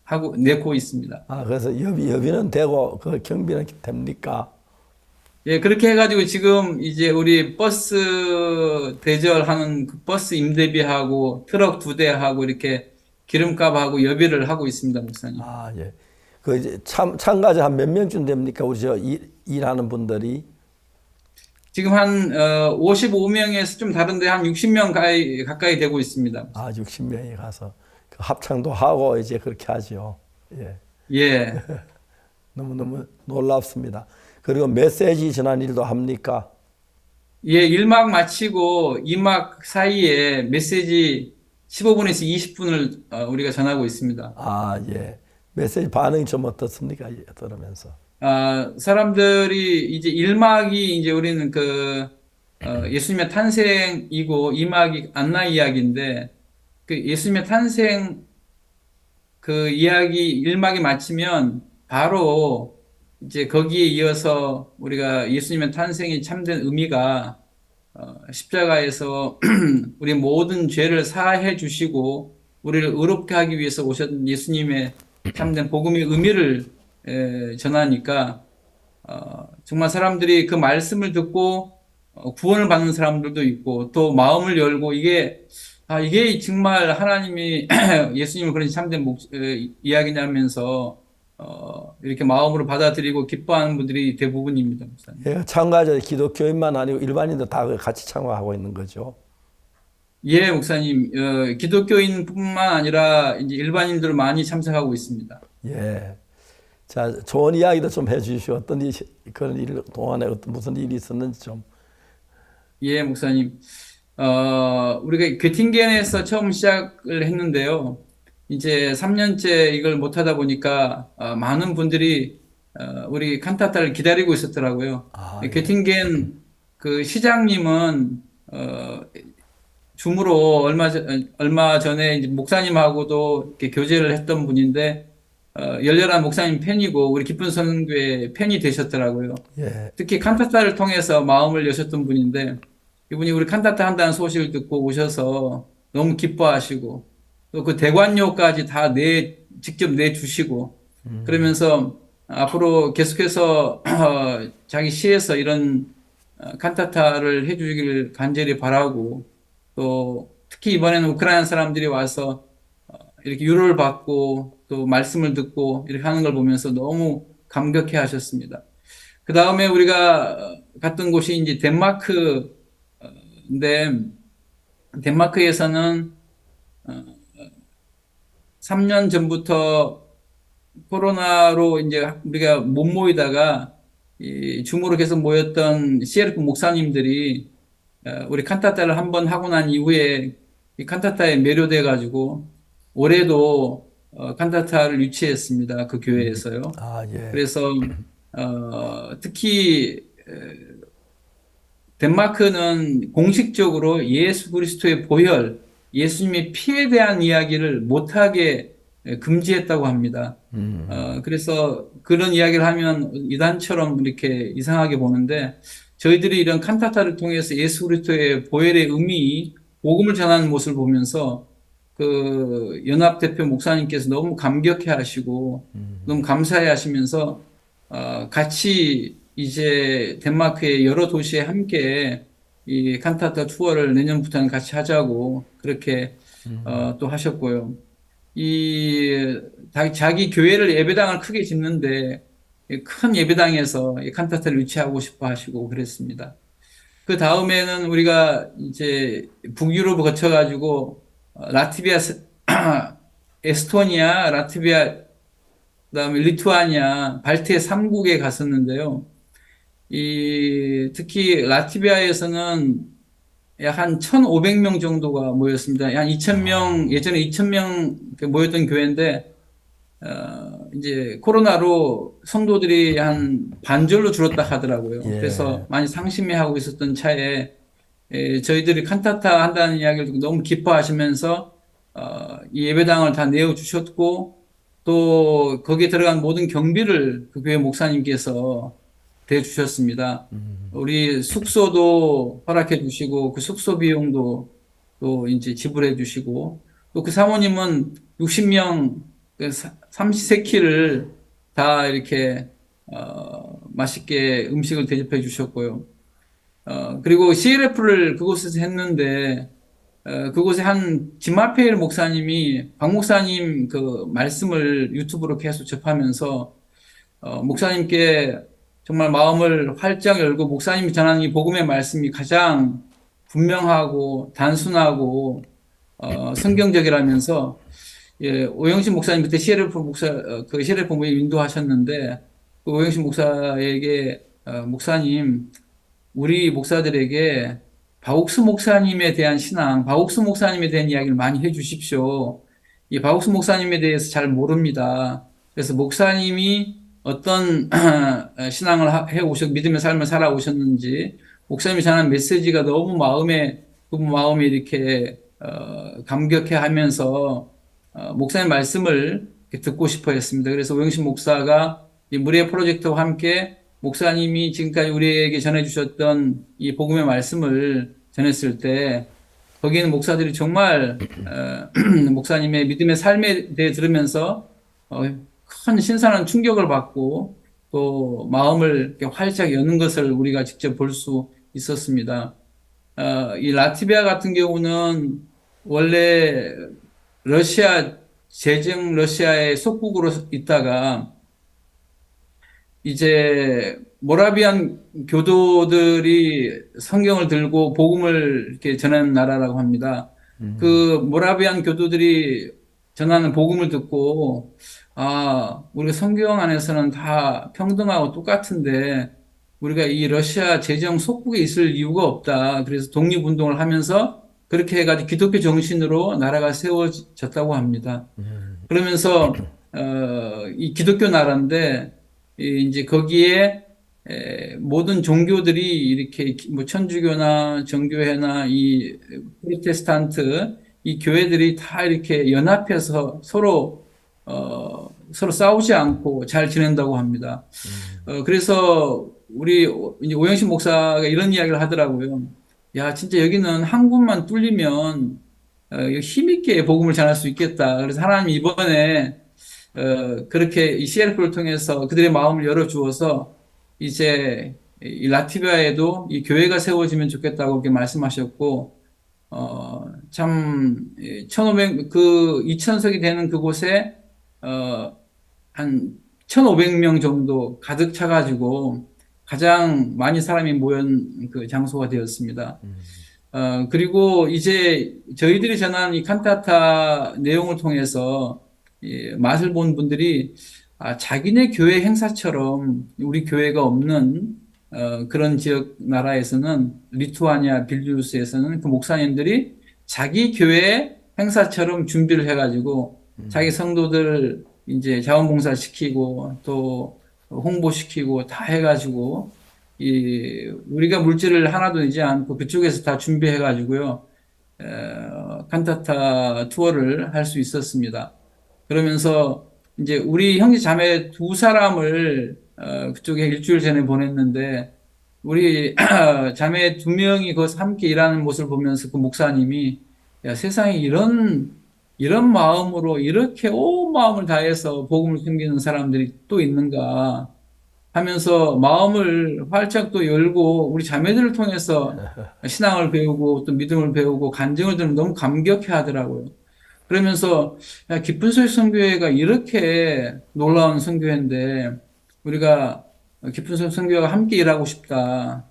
하고 내고 있습니다.
그래서 여비는 되고 그 경비는 됩니까?
예, 그렇게 해가지고 지금 이제 우리 버스 대절하는 그 버스 임대비하고 트럭 2대하고 이렇게 기름값하고 여비를 하고 있습니다, 목사님.
예. 그 이제 참가자 한 몇 명쯤 됩니까? 우리 일하는 분들이?
지금 한 55명에서 좀 다른데 한 60명 가까이 되고 있습니다.
60명이 가서 그 합창도 하고 이제 그렇게 하죠. 예.
예.
너무너무 놀랍습니다. 그리고 메시지 전하는 일도 합니까?
예, 1막 마치고 2막 사이에 메시지 15분에서 20분을 우리가 전하고 있습니다.
예. 메시지 반응이 좀 어떻습니까? 들으면서.
사람들이 이제 1막이 이제 우리는 예수님의 탄생이고 2막이 안나 이야기인데 그 예수님의 탄생 그 이야기 1막이 마치면 바로 이제 거기에 이어서 우리가 예수님의 탄생이 참된 의미가 십자가에서 우리 모든 죄를 사해 주시고 우리를 의롭게 하기 위해서 오셨던 예수님의 참된 복음의 의미를 전하니까 정말 사람들이 그 말씀을 듣고 구원을 받는 사람들도 있고 또 마음을 열고 이게 정말 하나님이 예수님을 그런 참된 이야기냐면서 이렇게 마음으로 받아들이고 기뻐하는 분들이 대부분입니다, 목사님.
예, 참가자 기독교인만 아니고 일반인도 다 같이 참가하고 있는 거죠.
예, 목사님. 기독교인뿐만 아니라 이제 일반인들 많이 참석하고 있습니다.
예. 자, 좋은 이야기도 좀 해주시오. 어떤 그런 일 동안에 무슨 일이 있었는지 좀.
예, 목사님. 우리가 괴팅겐에서 처음 시작을 했는데요. 이제 3년째 이걸 못하다 보니까 많은 분들이 우리 칸타타를 기다리고 있었더라고요. göttingen 그 시장님은 줌으로 얼마 전에 이제 목사님하고도 이렇게 교제를 했던 분인데 열렬한 목사님 팬이고 우리 기쁜 선교회 팬이 되셨더라고요.
예.
특히 칸타타를 통해서 마음을 여셨던 분인데 이분이 우리 칸타타 한다는 소식을 듣고 오셔서 너무 기뻐하시고 또 그 대관료까지 다 직접 내주시고 그러면서 앞으로 계속해서 자기 시에서 이런 칸타타를 해주기를 간절히 바라고 또 특히 이번에는 우크라이나 사람들이 와서 이렇게 유로를 받고 또 말씀을 듣고 이렇게 하는 걸 보면서 너무 감격해 하셨습니다. 그 다음에 우리가 갔던 곳이 이제 덴마크인데 덴마크에서는 3년 전부터 코로나로 이제 우리가 못 모이다가 이 줌으로 계속 모였던 CLF 목사님들이 우리 칸타타를 한번 하고 난 이후에 이 칸타타에 매료돼 가지고 올해도 칸타타를 유치했습니다. 그 교회에서요.
예.
그래서 특히 덴마크는 공식적으로 예수 그리스도의 보혈, 예수님의 피에 대한 이야기를 못하게 금지했다고 합니다. 그래서 그런 이야기를 하면 이단처럼 이렇게 이상하게 보는데 저희들이 이런 칸타타를 통해서 예수 그리스도의 보혈의 의미, 복음을 전하는 모습을 보면서 그 연합대표 목사님께서 너무 감격해 하시고 너무 감사해 하시면서 같이 이제 덴마크의 여러 도시에 함께 이 칸타타 투어를 내년부터는 같이 하자고 그렇게 또 하셨고요. 자기 교회를 예배당을 크게 짓는데 큰 예배당에서 이 칸타타를 유치하고 싶어 하시고 그랬습니다. 그 다음에는 우리가 이제 북유럽을 거쳐가지고 라트비아, 에스토니아, 라트비아, 그다음에 리투아니아, 발트해 3국에 갔었는데요. 특히 라트비아에서는 약 한 1,500명 정도가 모였습니다. 한 2,000명, 예전에 2,000명 모였던 교회인데, 이제 코로나로 성도들이 한 반절로 줄었다 하더라고요.
예.
그래서 많이 상심해하고 있었던 차에, 저희들이 칸타타 한다는 이야기를 듣고 너무 기뻐하시면서, 이 예배당을 다 내어주셨고, 또 거기에 들어간 모든 경비를 그 교회 목사님께서 대주셨습니다. 우리 숙소도 허락해 주시고 그 숙소 비용도 또 이제 지불해 주시고 또 그 사모님은 60명 삼시세끼를 다 이렇게 맛있게 음식을 대접해 주셨고요. 그리고 CLF를 그곳에서 했는데 그곳에 한 지마페일 목사님이 박 목사님 그 말씀을 유튜브로 계속 접하면서 목사님께 정말 마음을 활짝 열고 목사님이 전하는 이 복음의 말씀이 가장 분명하고 단순하고 성경적이라면서 오영신 목사님 그때 CLF 모임 인도하셨는데 그 오영신 목사에게 목사님 우리 목사들에게 바옥수 목사님에 대한 신앙, 바옥수 목사님에 대한 이야기를 많이 해주십시오. 이 바옥수 목사님에 대해서 잘 모릅니다. 그래서 목사님이 어떤 신앙을 믿음의 삶을 살아오셨는지 목사님이 전하는 메시지가 너무 그 마음에 이렇게 감격해 하면서 목사님 말씀을 듣고 싶어 했습니다. 그래서 오영신 목사가 이 무리의 프로젝트와 함께 목사님이 지금까지 우리에게 전해주셨던 이 복음의 말씀을 전했을 때 거기에는 목사들이 정말 목사님의 믿음의 삶에 대해 들으면서 큰 신선한 충격을 받고 또 마음을 이렇게 활짝 여는 것을 우리가 직접 볼 수 있었습니다. 이 라트비아 같은 경우는 원래 러시아의 속국으로 있다가 이제 모라비안 교도들이 성경을 들고 복음을 이렇게 전하는 나라라고 합니다. 그 모라비안 교도들이 전하는 복음을 듣고 우리가 성경 안에서는 다 평등하고 똑같은데 우리가 이 러시아 제정 속국에 있을 이유가 없다. 그래서 독립운동을 하면서 그렇게 해가지고 기독교 정신으로 나라가 세워졌다고 합니다. 그러면서 이 기독교 나라인데 이제 거기에 모든 종교들이 이렇게 뭐 천주교나 정교회나 이 프로테스탄트 이 교회들이 다 이렇게 연합해서 서로 싸우지 않고 잘 지낸다고 합니다. 그래서 우리 이제 오영신 목사가 이런 이야기를 하더라고요. 야, 진짜 여기는 한 군만 뚫리면 힘있게 복음을 전할 수 있겠다. 그래서 하나님 이번에 그렇게 이 CLF를 통해서 그들의 마음을 열어주어서 이제 이 라트비아에도 이 교회가 세워지면 좋겠다고 이렇게 말씀하셨고, 참, 2,000석이 되는 그곳에, 한 1,500명 정도 가득 차가지고 가장 많이 사람이 모인 그 장소가 되었습니다. 그리고 이제 저희들이 전한 이 칸타타 내용을 통해서 맛을 본 분들이 자기네 교회 행사처럼 우리 교회가 없는 그런 지역 나라에서는 리투아니아 빌뉴스에서는 그 목사님들이 자기 교회 행사처럼 준비를 해가지고 자기 성도들 이제 자원봉사 시키고 또 홍보시키고 다 해가지고 우리가 물질을 하나도 내지 않고 그쪽에서 다 준비해가지고요 칸타타 투어를 할 수 있었습니다. 그러면서 이제 우리 형제 자매 두 사람을 그쪽에 일주일 전에 보냈는데 우리 자매 두 명이 거기서 함께 일하는 모습을 보면서 그 목사님이 야, 세상에 이런 마음으로 이렇게 온 마음을 다해서 복음을 섬기는 사람들이 또 있는가 하면서 마음을 활짝 또 열고 우리 자매들을 통해서 신앙을 배우고 또 믿음을 배우고 간증을 들으면 너무 감격해 하더라고요. 그러면서 야, 깊은 소식 선교회가 이렇게 놀라운 선교회인데 우리가 깊은 소식 선교회가 함께 일하고 싶다.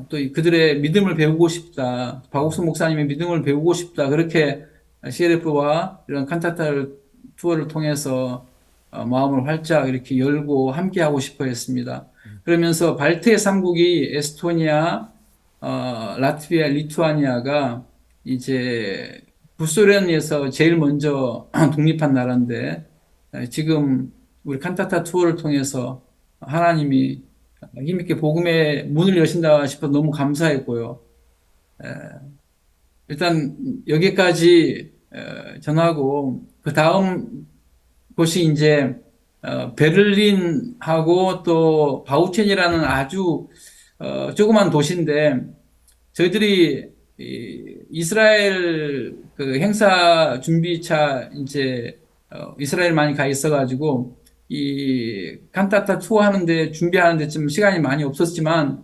또 그들의 믿음을 배우고 싶다. 박옥수 목사님의 믿음을 배우고 싶다. 그렇게 CLF와 이런 칸타타 투어를 통해서 마음을 활짝 이렇게 열고 함께 하고 싶어 했습니다. 그러면서 발트해 3국이 에스토니아, 라트비아, 리투아니아가 이제 구소련에서 제일 먼저 독립한 나라인데 지금 우리 칸타타 투어를 통해서 하나님이 힘있게 복음의 문을 여신다 싶어 너무 감사했고요. 일단 여기까지 전하고 그 다음 곳이 이제 베를린하고 또 바우첸이라는 아주 조그만 도시인데 저희들이 이스라엘 그 행사 준비차 이제 이스라엘 많이 가 있어가지고 이 칸타타 투어 하는데 준비하는데 좀 시간이 많이 없었지만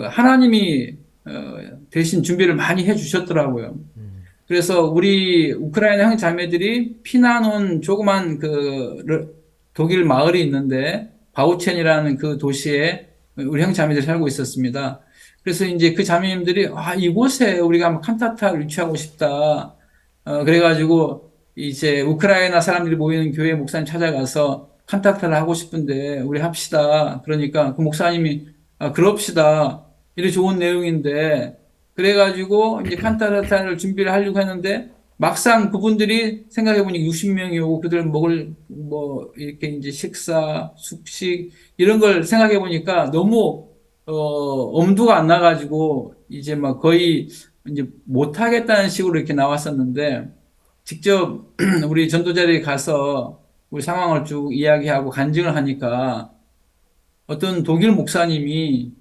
하나님이 대신 준비를 많이 해주셨더라고요. 그래서 우리 우크라이나 형 자매들이 피난온 조그만 그 독일 마을이 있는데 바우첸이라는 그 도시에 우리 형 자매들이 살고 있었습니다. 그래서 이제 그 자매님들이 이곳에 우리가 한번 칸타타를 유치하고 싶다. 그래가지고 이제 우크라이나 사람들이 모이는 교회 목사님 찾아가서 칸타타를 하고 싶은데 우리 합시다. 그러니까 그 목사님이 그럽시다. 이래 좋은 내용인데 그래가지고 이제 칸타타를 준비를 하려고 했는데 막상 그분들이 생각해보니 60명이 오고 그들 먹을 뭐 이렇게 이제 식사, 숙식 이런 걸 생각해보니까 너무 엄두가 안 나가지고 이제 막 거의 이제 못하겠다는 식으로 이렇게 나왔었는데 직접 우리 전도자리에 가서 우리 상황을 쭉 이야기하고 간증을 하니까 어떤 독일 목사님이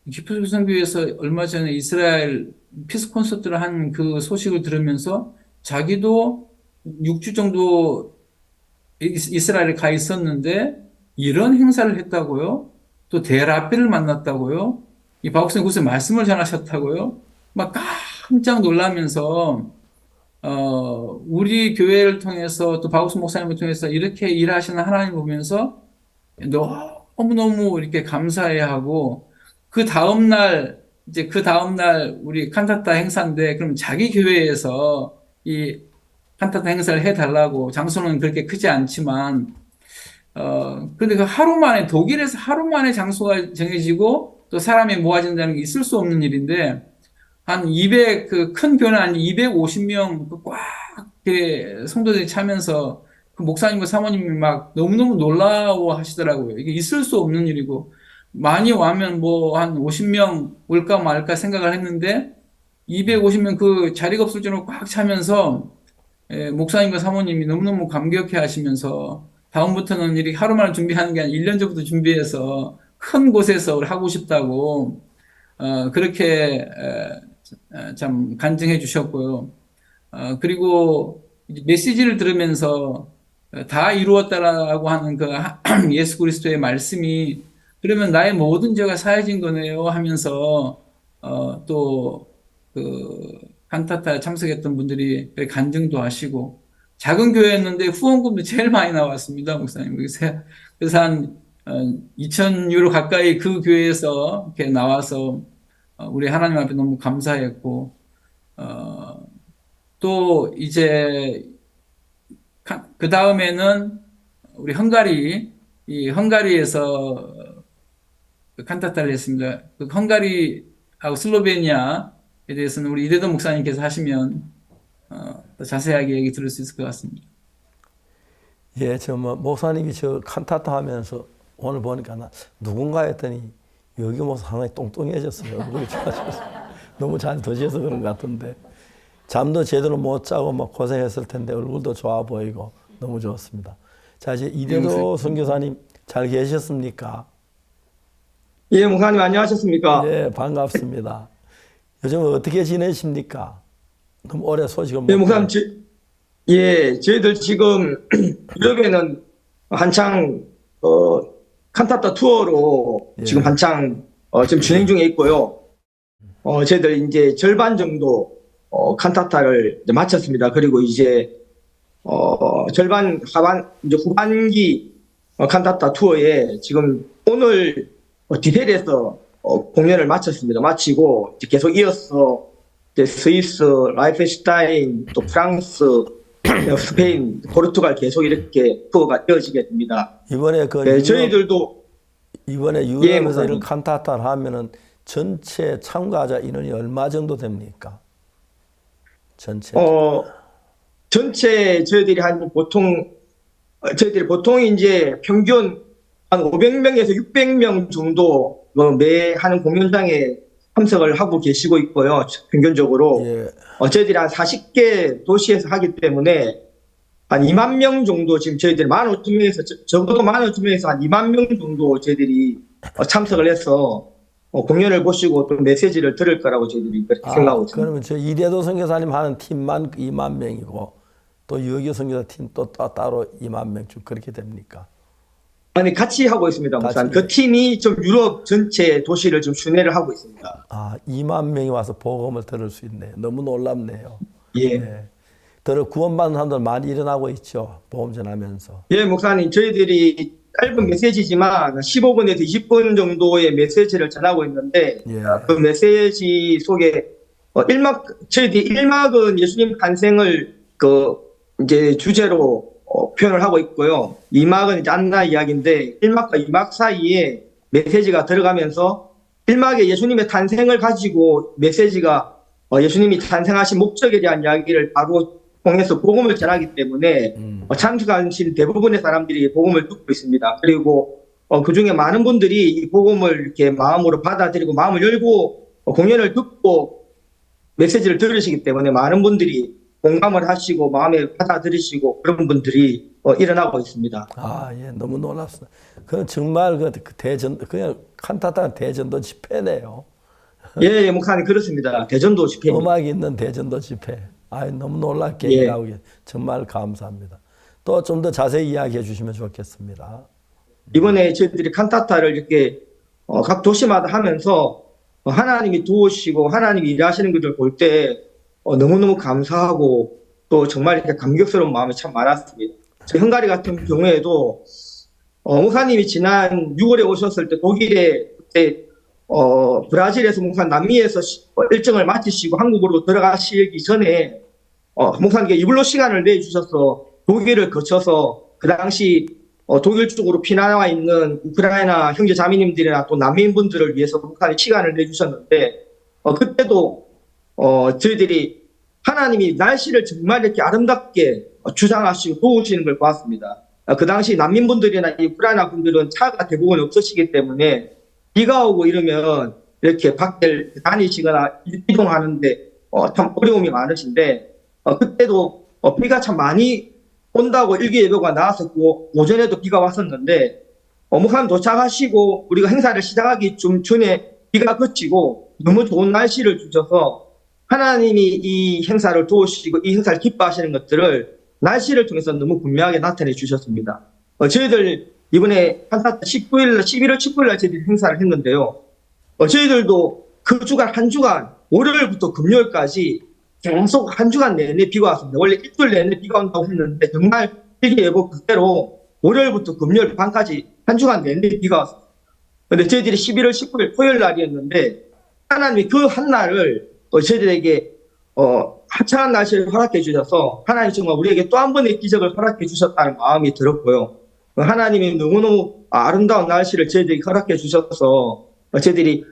깊은 선교회에서 얼마 전에 이스라엘 피스 콘서트를 한 그 소식을 들으면서 자기도 6주 정도 이스라엘에 가 있었는데 이런 행사를 했다고요? 또 델아벨을 만났다고요? 이 박옥선 곳에 말씀을 전하셨다고요? 막 깜짝 놀라면서 우리 교회를 통해서 또 박옥선 목사님을 통해서 이렇게 일하시는 하나님 보면서 너무너무 이렇게 감사해하고 그 다음날 우리 칸타타 행사인데 그럼 자기 교회에서 이 칸타타 행사를 해달라고 장소는 그렇게 크지 않지만 근데 그 독일에서 하루 만에 장소가 정해지고 또 사람이 모아진다는 게 있을 수 없는 일인데 한 200, 그 큰 교회는 한 250명 꽉 이렇게 성도들이 차면서 그 목사님과 사모님이 막 너무너무 놀라워 하시더라고요. 이게 있을 수 없는 일이고, 많이 와면 뭐 한 50명 올까 말까 생각을 했는데, 250명 그 자리가 없을 정도로 꽉 차면서, 목사님과 사모님이 너무너무 감격해 하시면서, 다음부터는 이렇게 하루만 준비하는 게 아니라 1년 전부터 준비해서 큰 곳에서 하고 싶다고, 그렇게, 참 간증해 주셨고요. 그리고 이제 메시지를 들으면서 다 이루었다라고 하는 그 예수 그리스도의 말씀이 그러면 나의 모든 죄가 사해진 거네요 하면서 또 그 칸타타에 참석했던 분들이 간증도 하시고 작은 교회였는데 후원금도 제일 많이 나왔습니다, 목사님. 그래서 한 2,000유로 가까이 그 교회에서 이렇게 나와서 우리 하나님 앞에 너무 감사했고 또 이제 그 다음에는 우리 헝가리에서 칸타타를 했습니다. 그 헝가리하고 슬로베니아에 대해서는 우리 이대도 목사님께서 하시면 더 자세하게 얘기 들을 수 있을 것 같습니다.
예, 목사님이 저 칸타타 하면서 오늘 보니까 누군가 했더니 여기 목사 상당히 똥똥해졌어요. 얼굴이 좋아졌어요. 너무 잘 드셔서 그런 것 같은데. 잠도 제대로 못 자고 막 고생했을 텐데 얼굴도 좋아 보이고 너무 좋았습니다. 자, 이제 이대도 선교사님 잘 계셨습니까?
예, 목사님 안녕하셨습니까?
예, 반갑습니다. 요즘 어떻게 지내십니까? 너무 오래 소식을 못.
예, 목사님, 저희들 지금 유럽에는 한창 칸타타 투어로 지금 한창 지금 진행 중에 있고요. 저희들 이제 절반 정도 칸타타를 이제 마쳤습니다. 그리고 이제 절반 이제 후반기 칸타타 투어에 지금 오늘 디테일에서 공연을 마쳤습니다. 마치고 이제 계속 이어서 이제 스위스, 라이프슈타인, 또 프랑스, 스페인, 포르투갈 계속 이렇게 투어가 이어지게 됩니다.
이번에
저희들도
이번에 유럽에서 이런 칸타타를 하면은 전체 참가자 인원이 얼마 정도 됩니까? 전체
저희들이 보통 이제 평균 한 500명에서 600명 정도 매 하는 공연장에 참석을 하고 계시고 있고요. 평균적으로. 저희들이 한 40개 도시에서 하기 때문에 한 2만 명 정도 지금 저희들이 15,000명에서 적어도 15,000명에서 한 2만 명 정도 저희들이 참석을 해서 공연을 보시고 또 메시지를 들을 거라고 저희들이 그렇게 생각하고 있습니다.
그러면 저 이대도 선교사님 하는 팀만 2만 명이고 또 유효교 선교사 팀 또 따로 2만 명쯤 그렇게 됩니까?
아니 같이 하고 있습니다. 목사님. 그 팀이 좀 유럽 전체 도시를 좀 순회를 하고 있습니다.
2만 명이 와서 복음을 들을 수 있네요. 너무 놀랍네요.
예.
네. 구원받는 사람들 많이 일어나고 있죠. 복음 전하면서.
예, 목사님. 저희들이 짧은 메시지지만 15분에서 20분 정도의 메시지를 전하고 있는데 그 메시지 속에 저희들이 1막은 예수님 탄생을 이제 주제로 표현을 하고 있고요. 2막은 이제 안나 이야기인데 1막과 2막 사이에 메시지가 들어가면서 1막에 예수님의 탄생을 가지고 메시지가 예수님이 탄생하신 목적에 대한 이야기를 바로 통해서 복음을 전하기 때문에 참석하신 대부분의 사람들이 복음을 듣고 있습니다. 그리고 그 중에 많은 분들이 이 복음을 이렇게 마음으로 받아들이고 마음을 열고 공연을 듣고 메시지를 들으시기 때문에 많은 분들이 공감을 하시고 마음에 받아들이시고 그런 분들이 일어나고 있습니다.
예, 너무 놀랐습니다. 그건 정말 그냥 칸타타 대전도 집회네요.
예, 목사님 그렇습니다. 대전도 집회.
음악이 있는 대전도 집회. 너무 놀랍게 일하고 정말 감사합니다. 또 좀 더 자세히 이야기해 주시면 좋겠습니다.
이번에 저희들이 칸타타를 이렇게 각 도시마다 하면서 하나님이 도우시고 하나님이 일하시는 것을 볼 때 너무너무 감사하고 또 정말 이렇게 감격스러운 마음이 참 많았습니다. 저희 헝가리 같은 경우에도 목사님이 지난 6월에 오셨을 때 독일에 그때 브라질에서 목사님 남미에서 일정을 마치시고 한국으로 들어가시기 전에 목사님께 이불로 시간을 내주셔서 독일을 거쳐서 그 당시 독일 쪽으로 피난와 있는 우크라이나 형제 자매님들이나 또 난민분들을 위해서 목사님 시간을 내주셨는데 그때도 저희들이 하나님이 날씨를 정말 이렇게 아름답게 주장하시고 도우시는 걸 보았습니다. 그 당시 난민분들이나 이 우크라이나 분들은 차가 대부분 없으시기 때문에 비가 오고 이러면 이렇게 밖에 다니시거나 이동하는데 참 어려움이 많으신데 그때도 비가 참 많이 온다고 일기예보가 나왔었고 오전에도 비가 왔었는데 목사님 도착하시고 우리가 행사를 시작하기 좀 전에 비가 그치고 너무 좋은 날씨를 주셔서 하나님이 이 행사를 도우시고 이 행사를 기뻐하시는 것들을 날씨를 통해서 너무 분명하게 나타내 주셨습니다. 저희들 이번에 칸타타 11월 19일 날 저희들이 행사를 했는데요. 저희들도 그 주간 한 주간 월요일부터 금요일까지 계속 한 주간 내내 비가 왔습니다. 원래 일주일 내내 비가 온다고 했는데 정말 일기예보 그대로 월요일부터 금요일 밤까지 한 주간 내내 비가 왔습니다. 그런데 저희들이 11월 19일 토요일 날이었는데 하나님이 그 한 날을 저희들에게 화창한 날씨를 허락해 주셔서 하나님 정말 우리에게 또 한 번의 기적을 허락해 주셨다는 마음이 들었고요. 하나님이 너무너무 아름다운 날씨를 저희들에게 허락해 주셔서 저희들이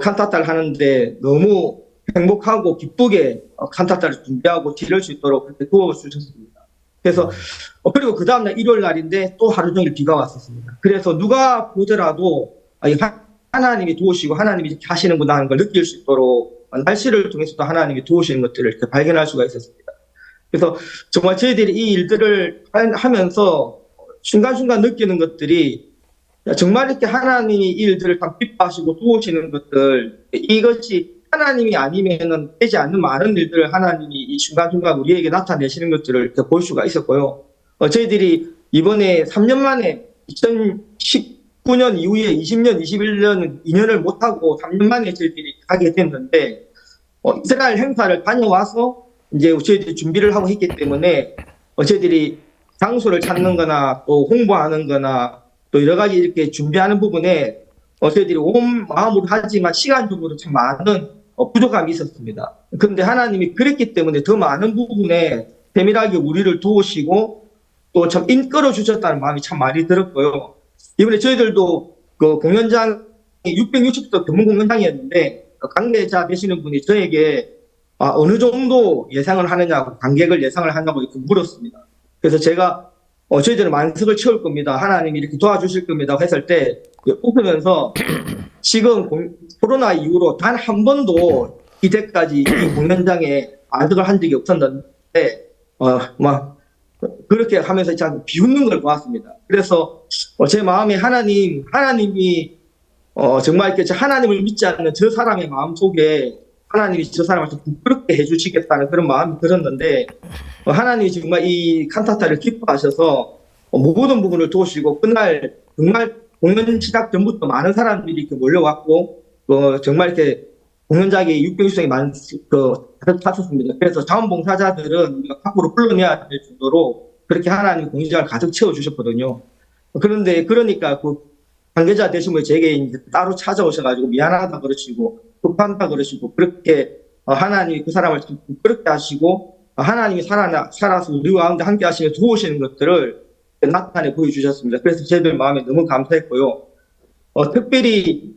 칸타타를 하는데 너무 행복하고 기쁘게 칸타타를 준비하고 치를 수 있도록 그렇게 도와주셨습니다. 그래서 그리고 그 다음날 일요일 날인데 또 하루 종일 비가 왔었습니다. 그래서 누가 보더라도 하나님이 도우시고 하나님이 이렇게 하시는구나 하는 걸 느낄 수 있도록 날씨를 통해서도 하나님이 도우시는 것들을 이렇게 발견할 수가 있었습니다. 그래서 정말 저희들이 이 일들을 하면서 순간순간 느끼는 것들이 정말 이렇게 하나님이 이 일들을 다 기뻐하시고 도우시는 것들, 이것이 하나님이 아니면은 되지 않는 많은 일들을 하나님이 이 순간순간 우리에게 나타내시는 것들을 이렇게 볼 수가 있었고요. 저희들이 이번에 3년 만에 2019년 이후에 20년, 21년, 2년을 못하고 3년 만에 저희들이 가게 됐는데, 이스라엘 행사를 다녀와서 이제 저희들이 준비를 하고 했기 때문에, 저희들이 장소를 찾는 거나 또 홍보하는 거나 또 여러 가지 이렇게 준비하는 부분에 저희들이 온 마음으로 하지만 시간적으로 참 많은 부족함이 있었습니다. 그런데 하나님이 그랬기 때문에 더 많은 부분에 세밀하게 우리를 도우시고 또 참 인끌어 주셨다는 마음이 참 많이 들었고요. 이번에 저희들도 그 공연장이 660도 규모 공연장이었는데 관계자 되시는 분이 저에게 어느 정도 예상을 하느냐고, 관객을 예상을 하냐고 이렇게 물었습니다. 그래서 제가 저희들은 만석을 채울 겁니다. 하나님이 이렇게 도와주실 겁니다. 했을 때 웃으면서 지금 코로나 이후로 단 한 번도 이때까지 이 공연장에 만석을 한 적이 없었는데 막 그렇게 하면서 참 비웃는 걸 보았습니다. 그래서 제 마음에 하나님이 정말 이렇게 하나님을 믿지 않는 저 사람의 마음 속에 하나님이 저 사람을 좀 부끄럽게 해주시겠다는 그런 마음이 들었는데 하나님이 정말 이 칸타타를 기뻐하셔서 모든 부분을 도우시고 그날 정말 공연 시작 전부터 많은 사람들이 이렇게 몰려왔고 정말 이렇게 공연장에 600명이 많이 찼었습니다. 그래서 자원봉사자들은 우리가 밖으로 불러내야 될 정도로 그렇게 하나님이 공연장을 가득 채워주셨거든요. 그런데 그러니까 그 관계자 되신 분이 제게 이제 따로 찾아오셔가지고 미안하다 그러시고 급한다 그러시고 그렇게 하나님이 그 사람을 좀 부끄럽게 하시고 하나님이 살아서 우리 가운데 함께 하시며 도우시는 것들을 나타내 보여주셨습니다. 그래서 저희들 마음에 너무 감사했고요. 특별히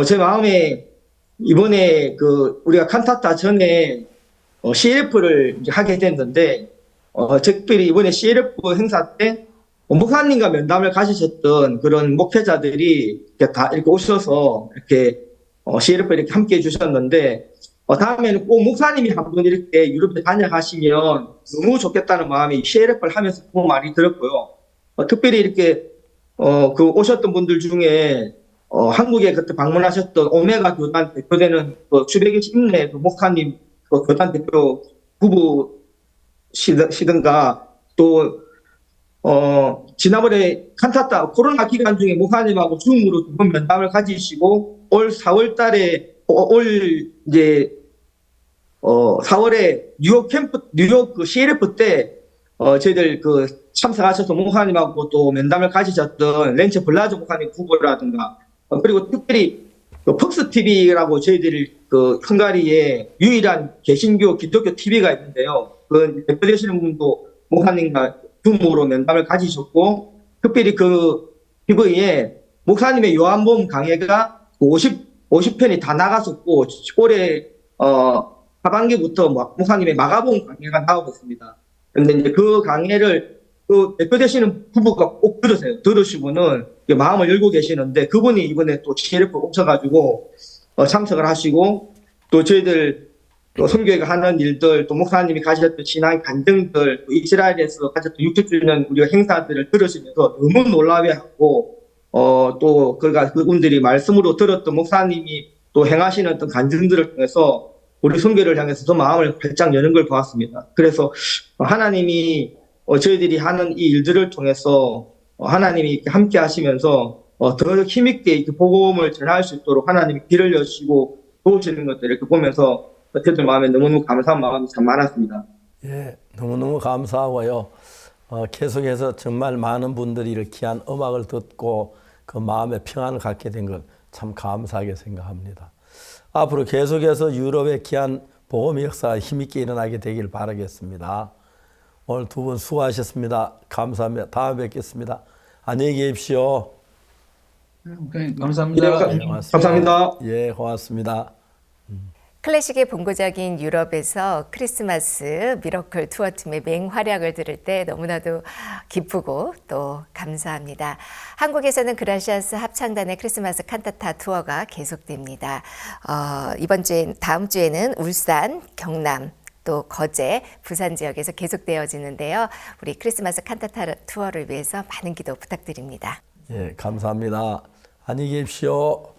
제 마음에 이번에 우리가 칸타타 전에 CLF를 이제 하게 됐는데 특별히 이번에 CLF 행사 때 목사님과 면담을 가지셨던 그런 목회자들이 이렇게 다 이렇게 오셔서 이렇게 CLF 이렇게 함께 해주셨는데 다음에는 꼭 목사님이 한 분 이렇게 유럽에 다녀가시면 너무 좋겠다는 마음이 CLF를 하면서 너무 많이 들었고요. 특별히 이렇게 오셨던 분들 중에 한국에 그때 방문하셨던 오메가 교단 대표되는 주백이시 임내 목사님 교단 대표 부부시든가 또 지난번에 칸타타 코로나 기간 중에 목사님하고 줌으로 두 번 면담을 가지시고 올 4월 달에 이제 4월에 뉴욕 그 CLF 때 저희들 참석하셔서 목사님하고 또 면담을 가지셨던 렌체 블라즈 목사님 부부라든가 그리고 특별히 퍽스 TV라고 저희들이 헝가리에 유일한 개신교 기독교 TV가 있는데요. 그 대표되시는 분도 목사님과 줌으로 면담을 가지셨고 특별히 그 TV에 목사님의 요한복음 강해가 50편이 다 나갔었고 올해 하반기부터 목사님의 마가봉 강해가 나오고 있습니다. 그런데 이제 그 강해를 그 대표 되시는 부부가 꼭 들으세요. 들으시고는 마음을 열고 계시는데 그분이 이번에 또 CLF 오셔가지고 참석을 하시고 또 저희들 또 선교회가 하는 일들 또 목사님이 가셨던 신앙 간증들 또 이스라엘에서 가졌던 60주년 우리가 행사들을 들으시면서 너무 놀라워하고 또 그분들이 말씀으로 들었던 목사님이 또 행하시는 어떤 간증들을 통해서 우리 선교를 향해서 더 마음을 활짝 여는 걸 보았습니다. 그래서 하나님이 저희들이 하는 이 일들을 통해서 하나님이 함께 하시면서 더 힘있게 복음을 전할 수 있도록 하나님이 길을 여시고 도우시는 것들을 이렇게 보면서 저희들 마음에 너무너무 감사한 마음이 참 많았습니다.
예, 너무너무 감사하고요. 계속해서 정말 많은 분들이 이렇게 귀한 음악을 듣고 그 마음의 평안을 갖게 된 것 참 감사하게 생각합니다. 앞으로 계속해서 유럽의 귀한 복음의 역사가 힘있게 일어나게 되길 바라겠습니다. 오늘 두 분 수고하셨습니다. 감사합니다. 다음에 뵙겠습니다. 안녕히 계십시오.
감사합니다.
네,
감사합니다.
예, 고맙습니다.
클래식의 본고장인 유럽에서 크리스마스 미러클 투어팀의 맹활약을 들을 때 너무나도 기쁘고 또 감사합니다. 한국에서는 그라시아스 합창단의 크리스마스 칸타타 투어가 계속됩니다. 다음 주에는 울산, 경남, 또 거제, 부산 지역에서 계속되어지는데요. 우리 크리스마스 칸타타 투어를 위해서 많은 기도 부탁드립니다.
예, 감사합니다. 안녕히 계십시오.